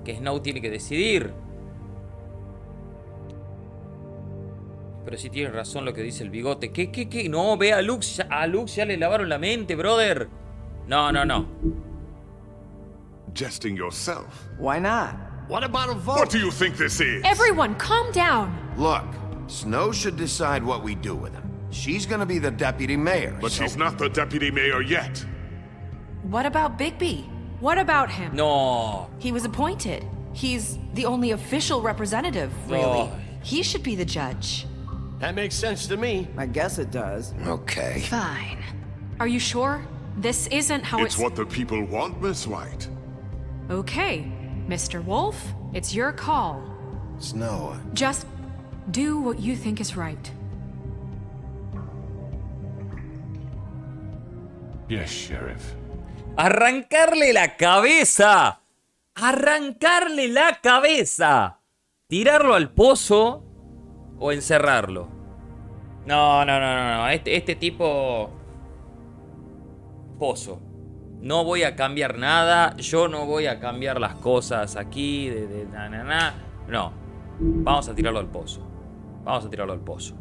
Snow tiene que decidir. Pero sí tiene razón lo que dice el bigote. ¿Qué? No, ve a Lux. A Lux ya le lavaron la mente, brother. No. Jesting yourself. Why not? What about a vote? What do you think this is? Everyone, calm down. Look, Snow should decide what we do with him. She's gonna be the deputy mayor. But she's not the deputy mayor yet. What about Bigby? What about him? No. He was appointed. He's the only official representative, really. Oh. He should be the judge. That makes sense to me. I guess it does. Okay. Fine. Are you sure? This isn't how It's what the people want, Miss White. Okay, Mr. Wolf, it's your call. Snow. Just do what you think is right. Yes, Sheriff. ¡Arrancarle la cabeza! ¡Arrancarle la cabeza! ¿Tirarlo al pozo o encerrarlo? No. Este tipo... Pozo. No voy a cambiar nada. Yo no voy a cambiar las cosas aquí. No. Vamos a tirarlo al pozo.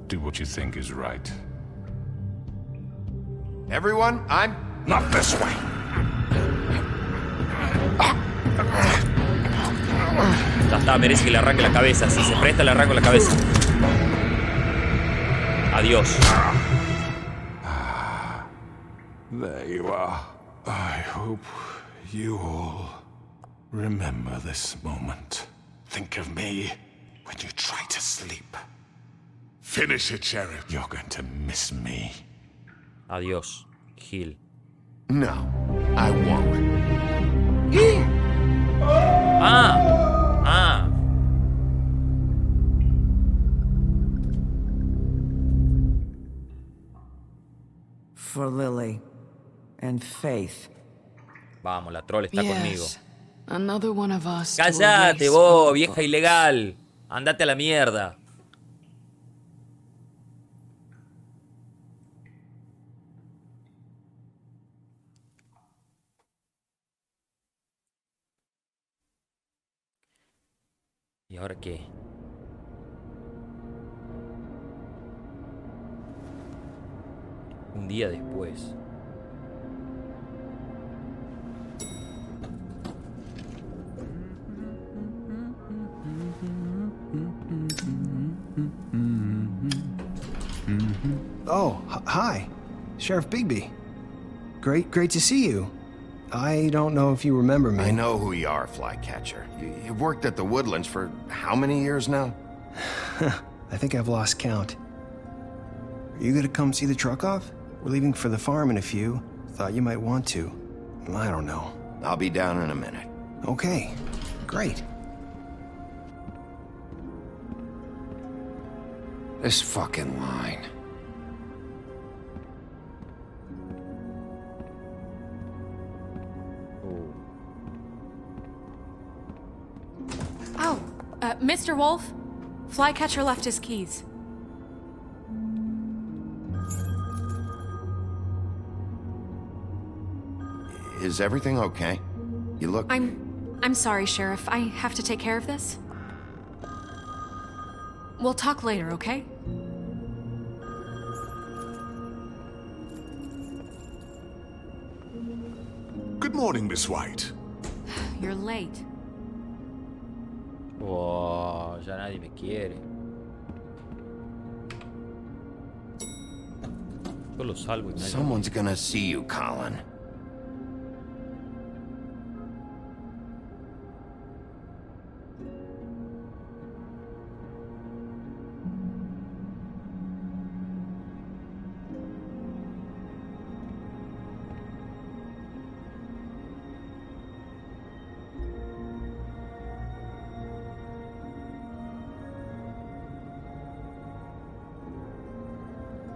Do what you think is right. Everyone, I'm... Not this way. Ya está, merece que le arranque la cabeza. Si se presta, le arranco la cabeza. Adiós. There you are. I hope you all remember this moment. Think of me when you try to sleep. Finish it, Sheriff. You're going to miss me. Adiós, Gil. No, I won't. Ah. For Lily and Faith. Vamos, la troll está conmigo. Another one of us. to Cállate erase vos, our vieja books. ilegal. Andate a la mierda. ¿Y ahora qué? Un día después. Oh, hi. Sheriff Bigby. Great to see you. I don't know if you remember me. I know who you are, Flycatcher. You've worked at the Woodlands for how many years now? I think I've lost count. Are you gonna come see the truck off? We're leaving for the farm in a few. Thought you might want to. I don't know. I'll be down in a minute. Okay, great. This fucking line. Oh, Mr. Wolf? Flycatcher left his keys. Is everything okay? You look... I'm sorry, Sheriff. I have to take care of this. We'll talk later, okay? Good morning, Miss White. You're late. Oh, ya nadie me quiere. Yo lo salvo y nadie. Someone's gonna see you, Colin.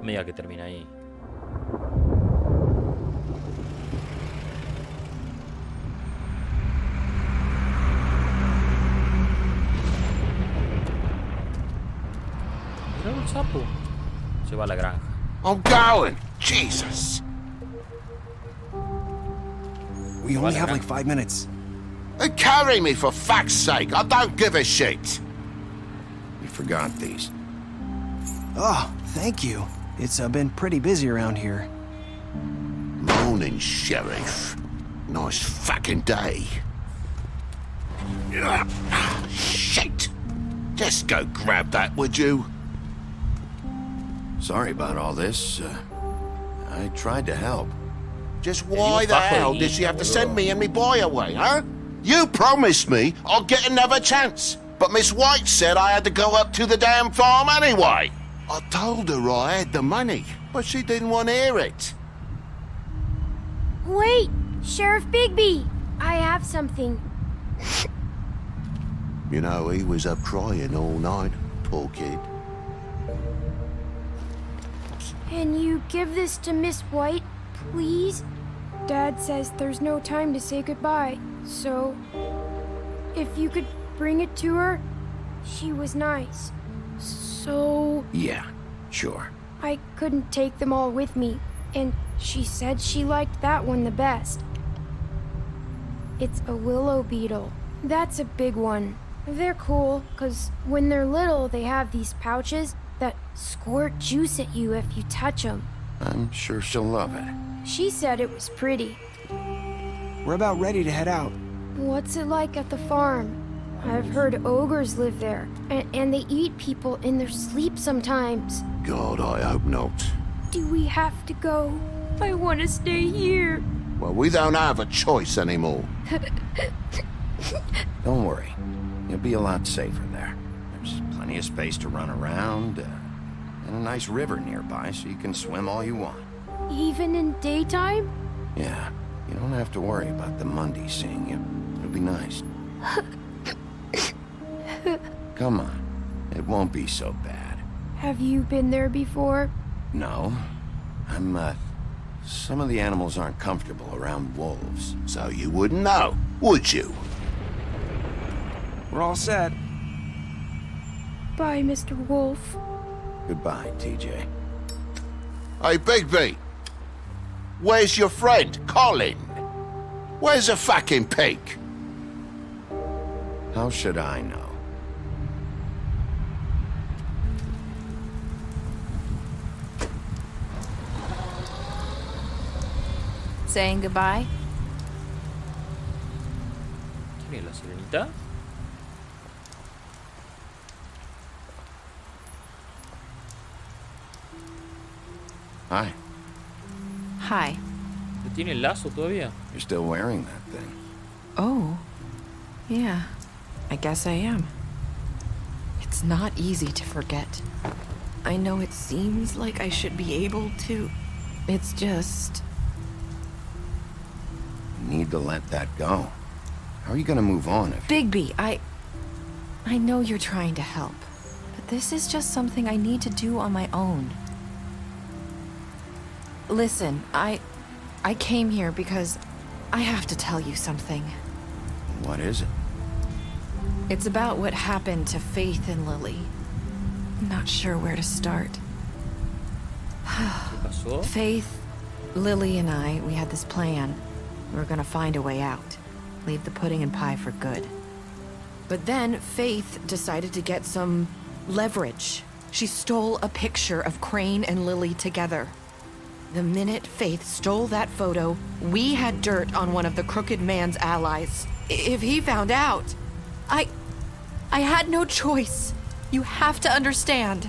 Me diga que termina ahí. Mira un sapo. Se va a la granja. I'm going! Jesus! We only have like 5 minutes. Carry me for fuck's sake! I don't give a shit! You forgot these. Oh, thank you. It's been pretty busy around here. Morning, Sheriff. Nice fucking day. Shit! Just go grab that, would you? Sorry about all this. I tried to help. Just why the hell did she have to send me and me boy away, huh? You promised me I'd get another chance, but Miss White said I had to go up to the damn farm anyway. I told her I had the money, but she didn't want to hear it. Wait! Sheriff Bigby! I have something. You know, he was up crying all night, poor kid. Can you give this to Miss White, please? Dad says there's no time to say goodbye, so... if you could bring it to her, she was nice. So... Yeah, sure. I couldn't take them all with me, and she said she liked that one the best. It's a willow beetle. That's a big one. They're cool, 'cause when they're little, they have these pouches that squirt juice at you if you touch them. I'm sure she'll love it. She said it was pretty. We're about ready to head out. What's it like at the farm? I've heard ogres live there, and they eat people in their sleep sometimes. God, I hope not. Do we have to go? I want to stay here. Well, we don't have a choice anymore. Don't worry. You'll be a lot safer there. There's plenty of space to run around, and a nice river nearby so you can swim all you want. Even in daytime? Yeah, you don't have to worry about the Mundies seeing you. It'll be nice. Come on. It won't be so bad. Have you been there before? No. Some of the animals aren't comfortable around wolves. So you wouldn't know, would you? We're all set. Bye, Mr. Wolf. Goodbye, TJ. Hey, Bigby. Where's your friend, Colin? Where's the fucking pig? How should I know? Saying goodbye? ¿Quién es la sirenita? Hi. Hi. ¿Tiene el lazo todavía? You're still wearing that thing. Oh. Yeah. I guess I am. It's not easy to forget. I know it seems like I should be able to. It's just... You need to let that go. How are you gonna move on if... Bigby, I know you're trying to help, but this is just something I need to do on my own. Listen, I came here because I have to tell you something. What is it? It's about what happened to Faith and Lily. I'm not sure where to start. Faith, Lily, and I, we had this plan. We were gonna find a way out. Leave the pudding and pie for good. But then Faith decided to get some leverage. She stole a picture of Crane and Lily together. The minute Faith stole that photo, we had dirt on one of the Crooked Man's allies. If he found out, I had no choice. You have to understand.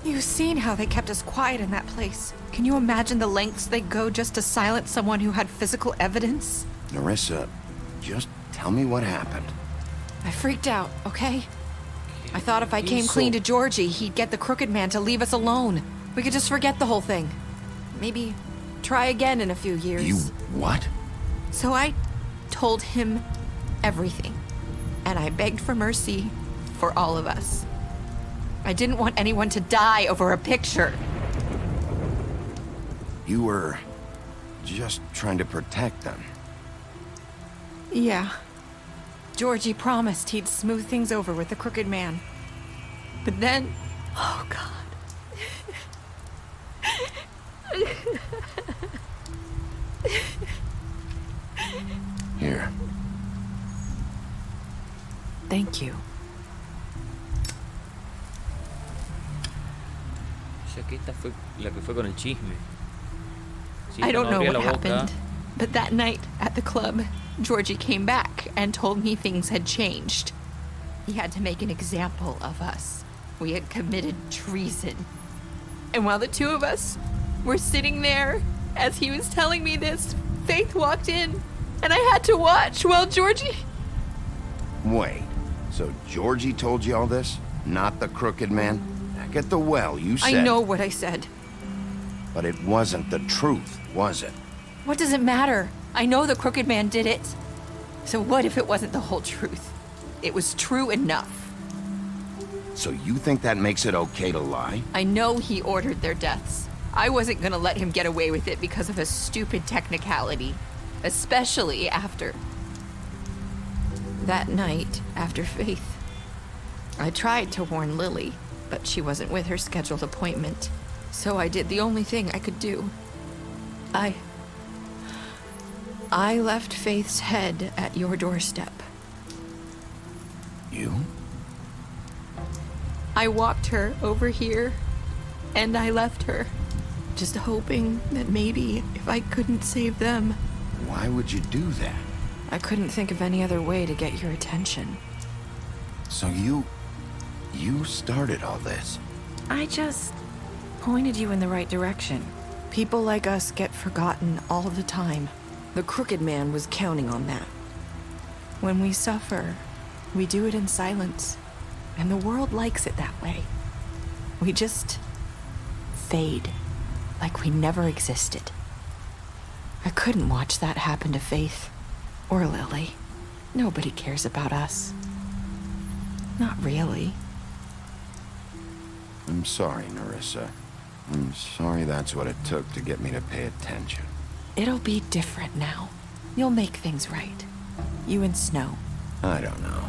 You've seen how they kept us quiet in that place. Can you imagine the lengths they go just to silence someone who had physical evidence? Nerissa, just tell me what happened. I freaked out, okay? I thought if I came clean to Georgie, he'd get the Crooked Man to leave us alone. We could just forget the whole thing. Maybe try again in a few years. You what? So I told him everything. And I begged for mercy for all of us. I didn't want anyone to die over a picture. You were just trying to protect them. Yeah. Georgie promised he'd smooth things over with the Crooked Man. But then... Oh, God. Here. Thank you. O sea que esta fue la que fue con el chisme. Sí, I don't know abría what la boca. happened, but that night at the club, Georgie came back and told me things had changed. He had to make an example of us. We had committed treason. And while the two of us were sitting there, as he was telling me this, Faith walked in, and I had to watch while Georgie... Wait, so Georgie told you all this? Not the Crooked Man? Back at the well, you said... I know what I said. But it wasn't the truth, was it? What does it matter? I know the Crooked Man did it. So what if it wasn't the whole truth? It was true enough. So you think that makes it okay to lie? I know he ordered their deaths. I wasn't gonna let him get away with it because of a stupid technicality. Especially after... that night, after Faith. I tried to warn Lily, but she wasn't with her scheduled appointment. So I did the only thing I could do. I left Faith's head at your doorstep. You? I walked her over here, and I left her, just hoping that maybe if I couldn't save them... Why would you do that? I couldn't think of any other way to get your attention. So you started all this? I just pointed you in the right direction. People like us get forgotten all the time. The Crooked Man was counting on that. When we suffer, we do it in silence. And the world likes it that way. We just fade, like we never existed. I couldn't watch that happen to Faith or Lily. Nobody cares about us. Not really. I'm sorry, Nerissa. I'm sorry that's what it took to get me to pay attention. It'll be different now. You'll make things right. You and Snow. I don't know.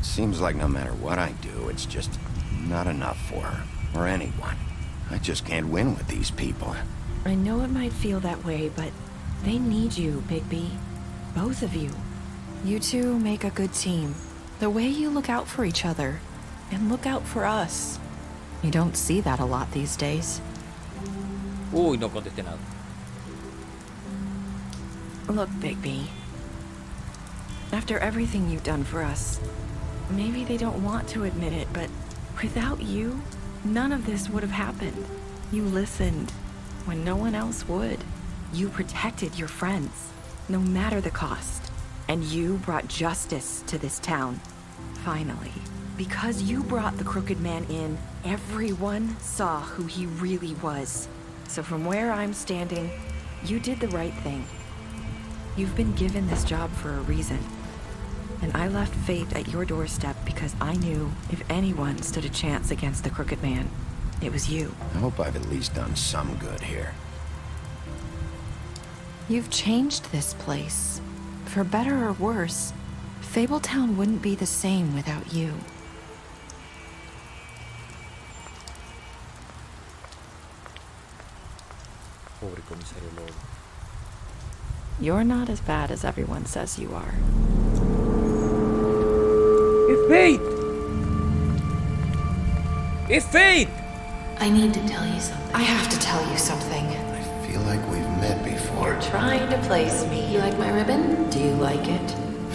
Seems like no matter what I do, it's just not enough for her, or anyone. I just can't win with these people. I know it might feel that way, but they need you, Bigby. Both of you. You two make a good team. The way you look out for each other, and look out for us. You don't see that a lot these days. Uy, no contesté nada. Look, Bigby. After everything you've done for us, maybe they don't want to admit it, but without you, none of this would have happened. You listened when no one else would. You protected your friends, no matter the cost. And you brought justice to this town. Finally. Because you brought the Crooked Man in, everyone saw who he really was. So from where I'm standing, you did the right thing. You've been given this job for a reason. And I left Faith at your doorstep because I knew if anyone stood a chance against the Crooked Man, it was you. I hope I've at least done some good here. You've changed this place. For better or worse, Fabletown wouldn't be the same without you. Pobre comisario Lobo. You're not as bad as everyone says you are. ¡Es Faith! ¡Es Faith! I need to tell you something. I have to tell you something. I feel like we've met before. You're trying to place me. You like my ribbon? Do you like it?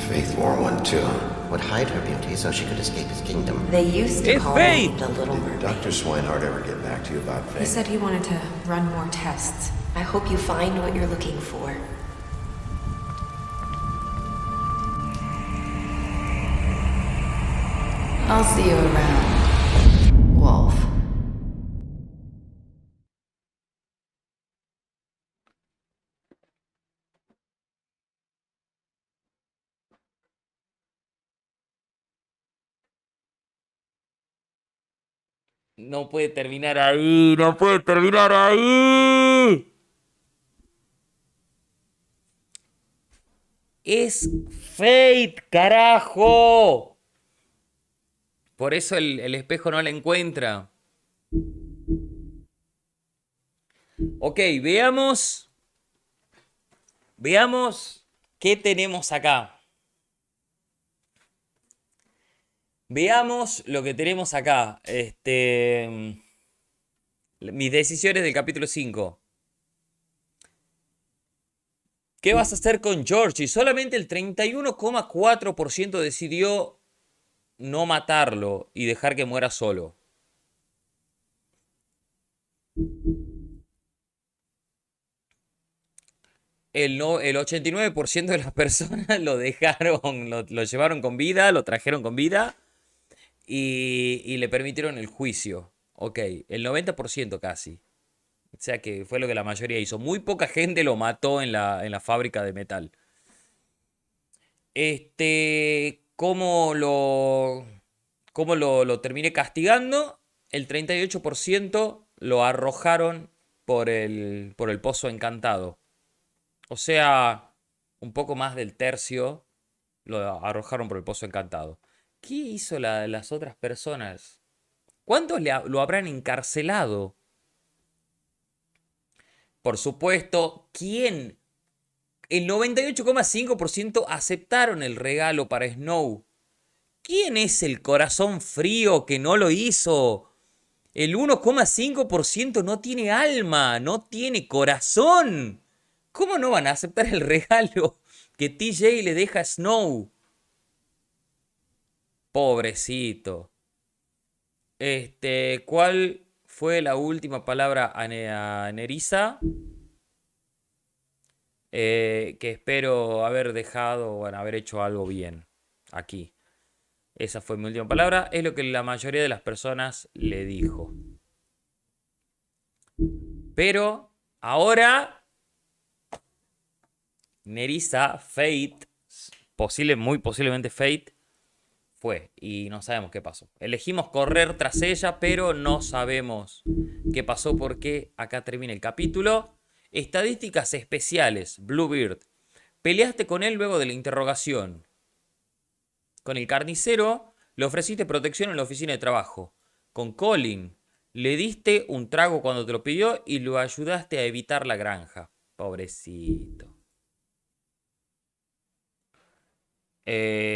Faith wore one too. Would hide her beauty so she could escape his kingdom. They used to call me the Little Mermaid. Did Dr. Swinehart ever get back to you about Faith? He said he wanted to run more tests. I hope you find what you're looking for. I'll see you around, Wolf. No puede terminar ahí, no puede terminar ahí. Es Fate, carajo. Por eso el espejo no la encuentra. Ok, veamos. Veamos qué tenemos acá. Veamos lo que tenemos acá. Mis decisiones del capítulo 5. ¿Qué vas a hacer con Georgie? Solamente el 31,4% decidió no matarlo y dejar que muera solo. El 89% de las personas lo dejaron, lo llevaron con vida, lo trajeron con vida y le permitieron el juicio. Ok, el 90% casi. O sea que fue lo que la mayoría hizo. Muy poca gente lo mató en la fábrica de metal. ¿Cómo lo terminé castigando? El 38% lo arrojaron por el pozo encantado. O sea, un poco más del tercio lo arrojaron por el pozo encantado. ¿Qué hizo las otras personas? ¿Cuántos lo habrán encarcelado? Por supuesto, ¿quién? El 98,5% aceptaron el regalo para Snow. ¿Quién es el corazón frío que no lo hizo? El 1,5% no tiene alma, no tiene corazón. ¿Cómo no van a aceptar el regalo que TJ le deja a Snow? Pobrecito. ¿Cuál fue la última palabra a Nerissa? Que espero haber dejado, bueno, haber hecho algo bien aquí. Esa fue mi última palabra. Es lo que la mayoría de las personas le dijo. Pero ahora Nerissa, Fate, muy posiblemente Fate, fue y no sabemos qué pasó. Elegimos correr tras ella, pero no sabemos qué pasó porque acá termina el capítulo. Estadísticas especiales, Bluebeard. Peleaste con él luego de la interrogación. Con el carnicero le ofreciste protección en la oficina de trabajo. Con Colin le diste un trago cuando te lo pidió y lo ayudaste a evitar la granja. Pobrecito.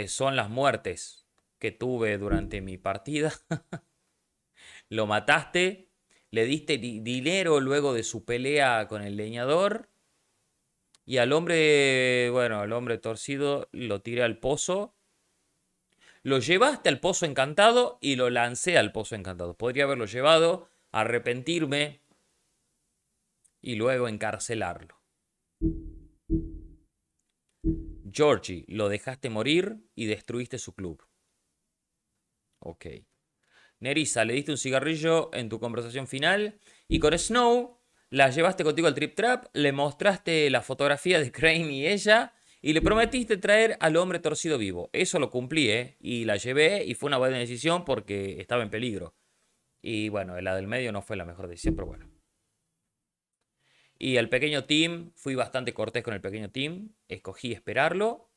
Son las muertes que tuve durante mi partida. Lo mataste. Le diste dinero luego de su pelea con el leñador. Y al hombre, bueno, al hombre torcido lo tiré al pozo. Lo llevaste al pozo encantado y lo lancé al pozo encantado. Podría haberlo llevado, arrepentirme y luego encarcelarlo. Georgie, lo dejaste morir y destruiste su club. Ok. Nerissa, le diste un cigarrillo en tu conversación final. Y con Snow, la llevaste contigo al Trip Trap, le mostraste la fotografía de Crane y ella, y le prometiste traer al hombre torcido vivo. Eso lo cumplí, ¿eh? Y la llevé, y fue una buena decisión porque estaba en peligro. Y bueno, la del medio no fue la mejor decisión, pero bueno. Y el pequeño Tim, fui bastante cortés con el pequeño Tim. Escogí esperarlo.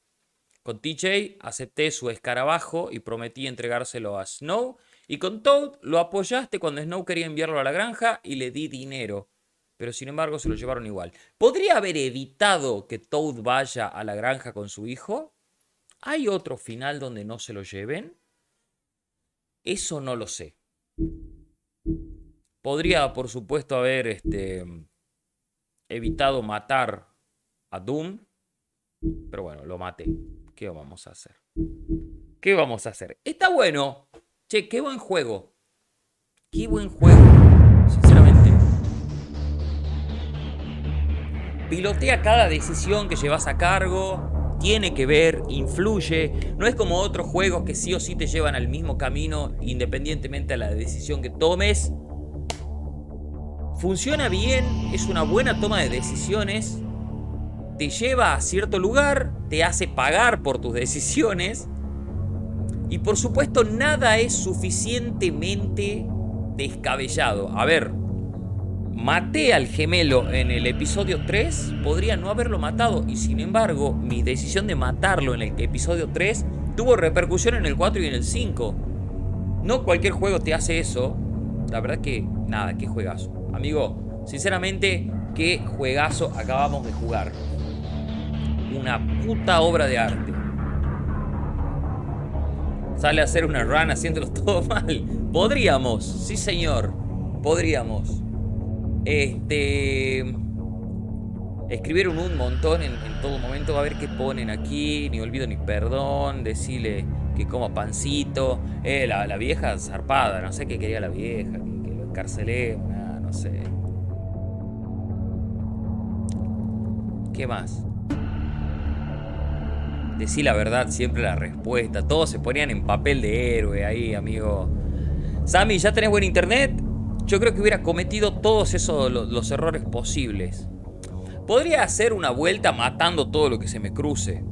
Con TJ acepté su escarabajo y prometí entregárselo a Snow. Y con Toad lo apoyaste cuando Snow quería enviarlo a la granja y le di dinero. Pero sin embargo se lo llevaron igual. ¿Podría haber evitado que Toad vaya a la granja con su hijo? ¿Hay otro final donde no se lo lleven? Eso no lo sé. Podría, por supuesto, haber evitado matar a Doom. Pero bueno, lo maté. ¿Qué vamos a hacer? ¿Qué vamos a hacer? Está bueno. Che, qué buen juego. Qué buen juego. Sinceramente. Pilotea cada decisión que llevas a cargo. Tiene que ver, influye. No es como otros juegos que sí o sí te llevan al mismo camino independientemente de la decisión que tomes. Funciona bien, es una buena toma de decisiones. Te lleva a cierto lugar, te hace pagar por tus decisiones. Y por supuesto nada es suficientemente descabellado. A ver, maté al gemelo en el episodio 3, podría no haberlo matado. Y sin embargo, mi decisión de matarlo en el episodio 3 tuvo repercusión en el 4 y en el 5. No cualquier juego te hace eso. La verdad que nada, qué juegazo. Amigo, sinceramente, qué juegazo acabamos de jugar. Una puta obra de arte. Sale a hacer una run haciéndolo todo mal. Podríamos, sí señor. Podríamos. Escribieron un montón en todo momento. A ver qué ponen aquí. Ni olvido ni perdón. Decirle que coma pancito. La vieja zarpada. No sé qué quería la vieja. Que lo encarcelemos. No sé. ¿Qué más? Decí la verdad, siempre la respuesta. Todos se ponían en papel de héroe ahí, amigo. Sammy, ¿ya tenés buen internet? Yo creo que hubiera cometido todos esos los errores posibles. Podría hacer una vuelta matando todo lo que se me cruce.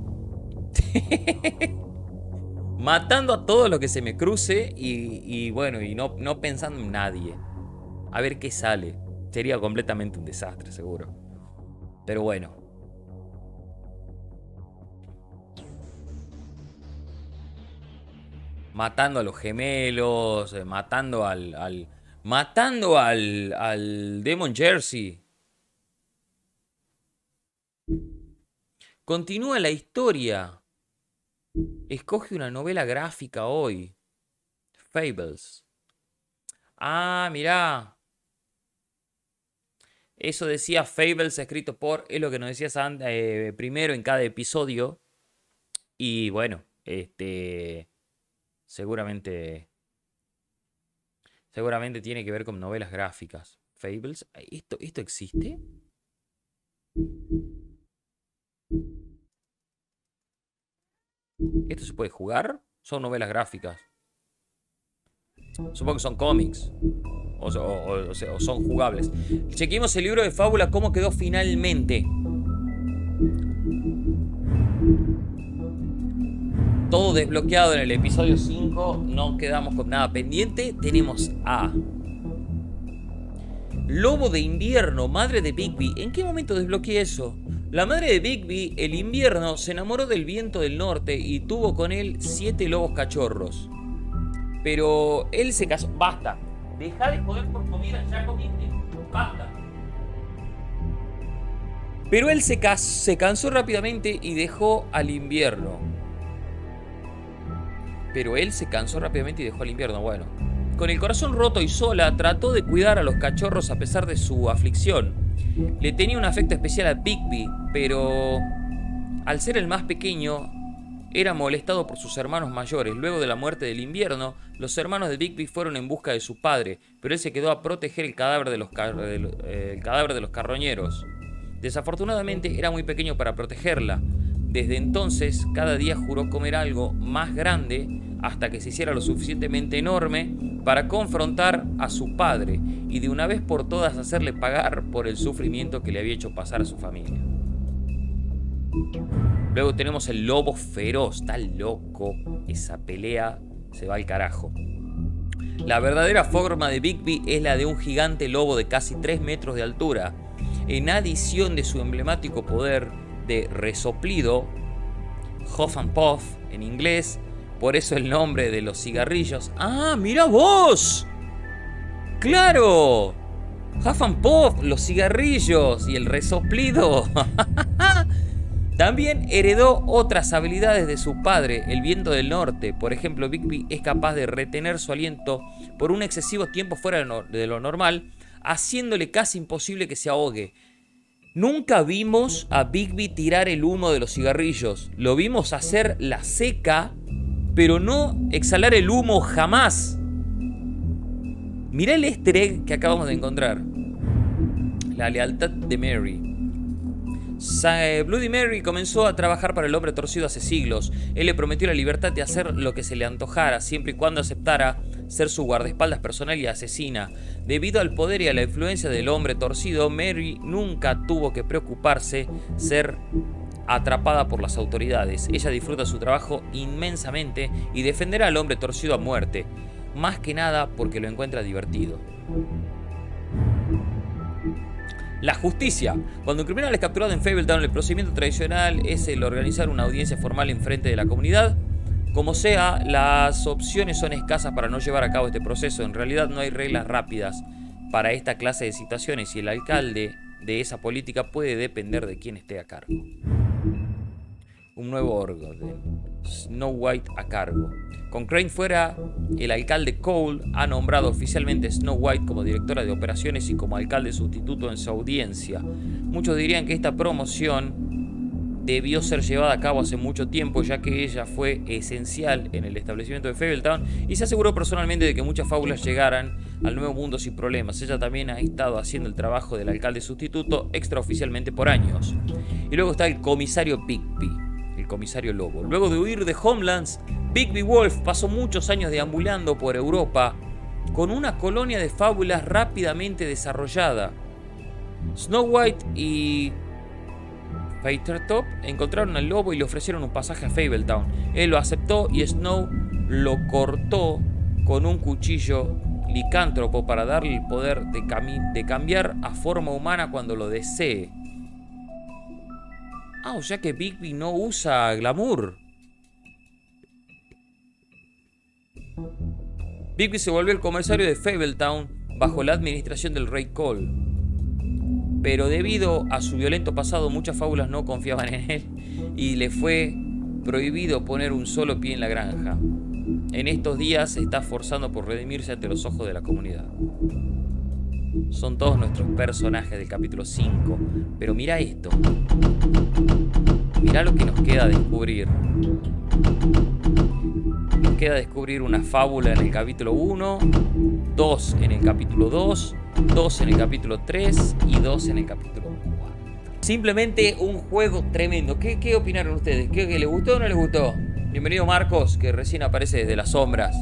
Matando a todo lo que se me cruce y bueno, y no pensando en nadie. A ver qué sale. Sería completamente un desastre, seguro. Pero bueno. Matando a los gemelos, matando al Demon Jersey. Continúa la historia. Escoge una novela gráfica hoy. Fables. Ah, mirá. Eso decía Fables escrito por... Es lo que nos decías primero en cada episodio. Y bueno, seguramente tiene que ver con novelas gráficas. Fables. ¿Esto existe? ¿Esto se puede jugar? Son novelas gráficas. Supongo que son cómics. O son jugables. Chequemos el libro de fábula. ¿Cómo quedó finalmente? Todo desbloqueado en el episodio 5. No quedamos con nada pendiente. Tenemos a Lobo de invierno, madre de Bigby. ¿En qué momento desbloqueé eso? La madre de Bigby, el invierno, se enamoró del viento del norte y tuvo con él 7 lobos cachorros. Pero él se casó... Basta. Deja de joder por comida, ya comiste. Basta. Pero él se cansó rápidamente y dejó al invierno. Bueno. Con el corazón roto y sola, trató de cuidar a los cachorros a pesar de su aflicción. Le tenía un afecto especial a Bigby, pero al ser el más pequeño, era molestado por sus hermanos mayores. Luego de la muerte del invierno, los hermanos de Bigby fueron en busca de su padre, pero él se quedó a proteger el cadáver de los carroñeros. Desafortunadamente era muy pequeño para protegerla. Desde entonces, cada día juró comer algo más grande hasta que se hiciera lo suficientemente enorme para confrontar a su padre y de una vez por todas hacerle pagar por el sufrimiento que le había hecho pasar a su familia. Luego tenemos el lobo feroz. Está loco. Esa pelea se va al carajo. La verdadera forma de Bigby es la de un gigante lobo de casi 3 metros de altura. En adición de su emblemático poder de resoplido, Huff and Puff en inglés, por eso el nombre de los cigarrillos. ¡Ah, mira vos! ¡Claro! Huff and Puff, los cigarrillos y el resoplido. También heredó otras habilidades de su padre, el viento del norte. Por ejemplo, Bigby es capaz de retener su aliento por un excesivo tiempo fuera de lo normal, haciéndole casi imposible que se ahogue. Nunca vimos a Bigby tirar el humo de los cigarrillos. Lo vimos hacer la seca, pero no exhalar el humo jamás. Mirá el easter egg que acabamos de encontrar. La lealtad de Mary. Bloody Mary comenzó a trabajar para el hombre torcido hace siglos. Él le prometió la libertad de hacer lo que se le antojara, siempre y cuando aceptara ser su guardaespaldas personal y asesina. Debido al poder y a la influencia del hombre torcido, Mary nunca tuvo que preocuparse ser atrapada por las autoridades. Ella disfruta su trabajo inmensamente y defenderá al hombre torcido a muerte, más que nada porque lo encuentra divertido. La justicia. Cuando un criminal es capturado en Fabletown, el procedimiento tradicional es el organizar una audiencia formal en frente de la comunidad. Como sea, las opciones son escasas para no llevar a cabo este proceso. En realidad no hay reglas rápidas para esta clase de situaciones y el alcalde de esa política puede depender de quién esté a cargo. Un nuevo orden. Snow White a cargo. Con Crane fuera, el alcalde Cole ha nombrado oficialmente a Snow White como directora de operaciones y como alcalde sustituto en su audiencia. Muchos dirían que esta promoción debió ser llevada a cabo hace mucho tiempo, ya que ella fue esencial en el establecimiento de Fabletown y se aseguró personalmente de que muchas fábulas llegaran al nuevo mundo sin problemas. Ella también ha estado haciendo el trabajo del alcalde sustituto extraoficialmente por años. Y luego está el comisario Bigby, el comisario Lobo. Luego de huir de Homelands, Bigby Wolf pasó muchos años deambulando por Europa con una colonia de fábulas rápidamente desarrollada. Snow White y Feathertop encontraron al lobo y le ofrecieron un pasaje a Fabletown. Él lo aceptó y Snow lo cortó con un cuchillo licántropo para darle el poder de cambiar a forma humana cuando lo desee. Ah, o sea que Bigby no usa glamour. Bigby se volvió el comisario de Fabletown bajo la administración del rey Cole. Pero debido a su violento pasado, muchas fábulas no confiaban en él y le fue prohibido poner un solo pie en la granja. En estos días se está esforzando por redimirse ante los ojos de la comunidad. Son todos nuestros personajes del capítulo 5. Pero mira esto. Mira lo que nos queda descubrir. Nos queda descubrir una fábula en el capítulo 1, 2 en el capítulo 2, 2 en el capítulo 3 y 2 en el capítulo 4. Simplemente un juego tremendo. ¿Qué opinaron ustedes? ¿Qué les gustó o no les gustó? Bienvenido Marcos, que recién aparece desde las sombras.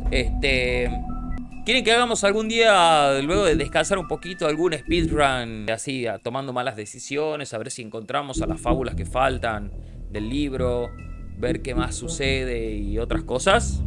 ¿Quieren que hagamos algún día, luego de descansar un poquito, algún speedrun así, tomando malas decisiones, a ver si encontramos a las fábulas que faltan del libro, ver qué más sucede y otras cosas?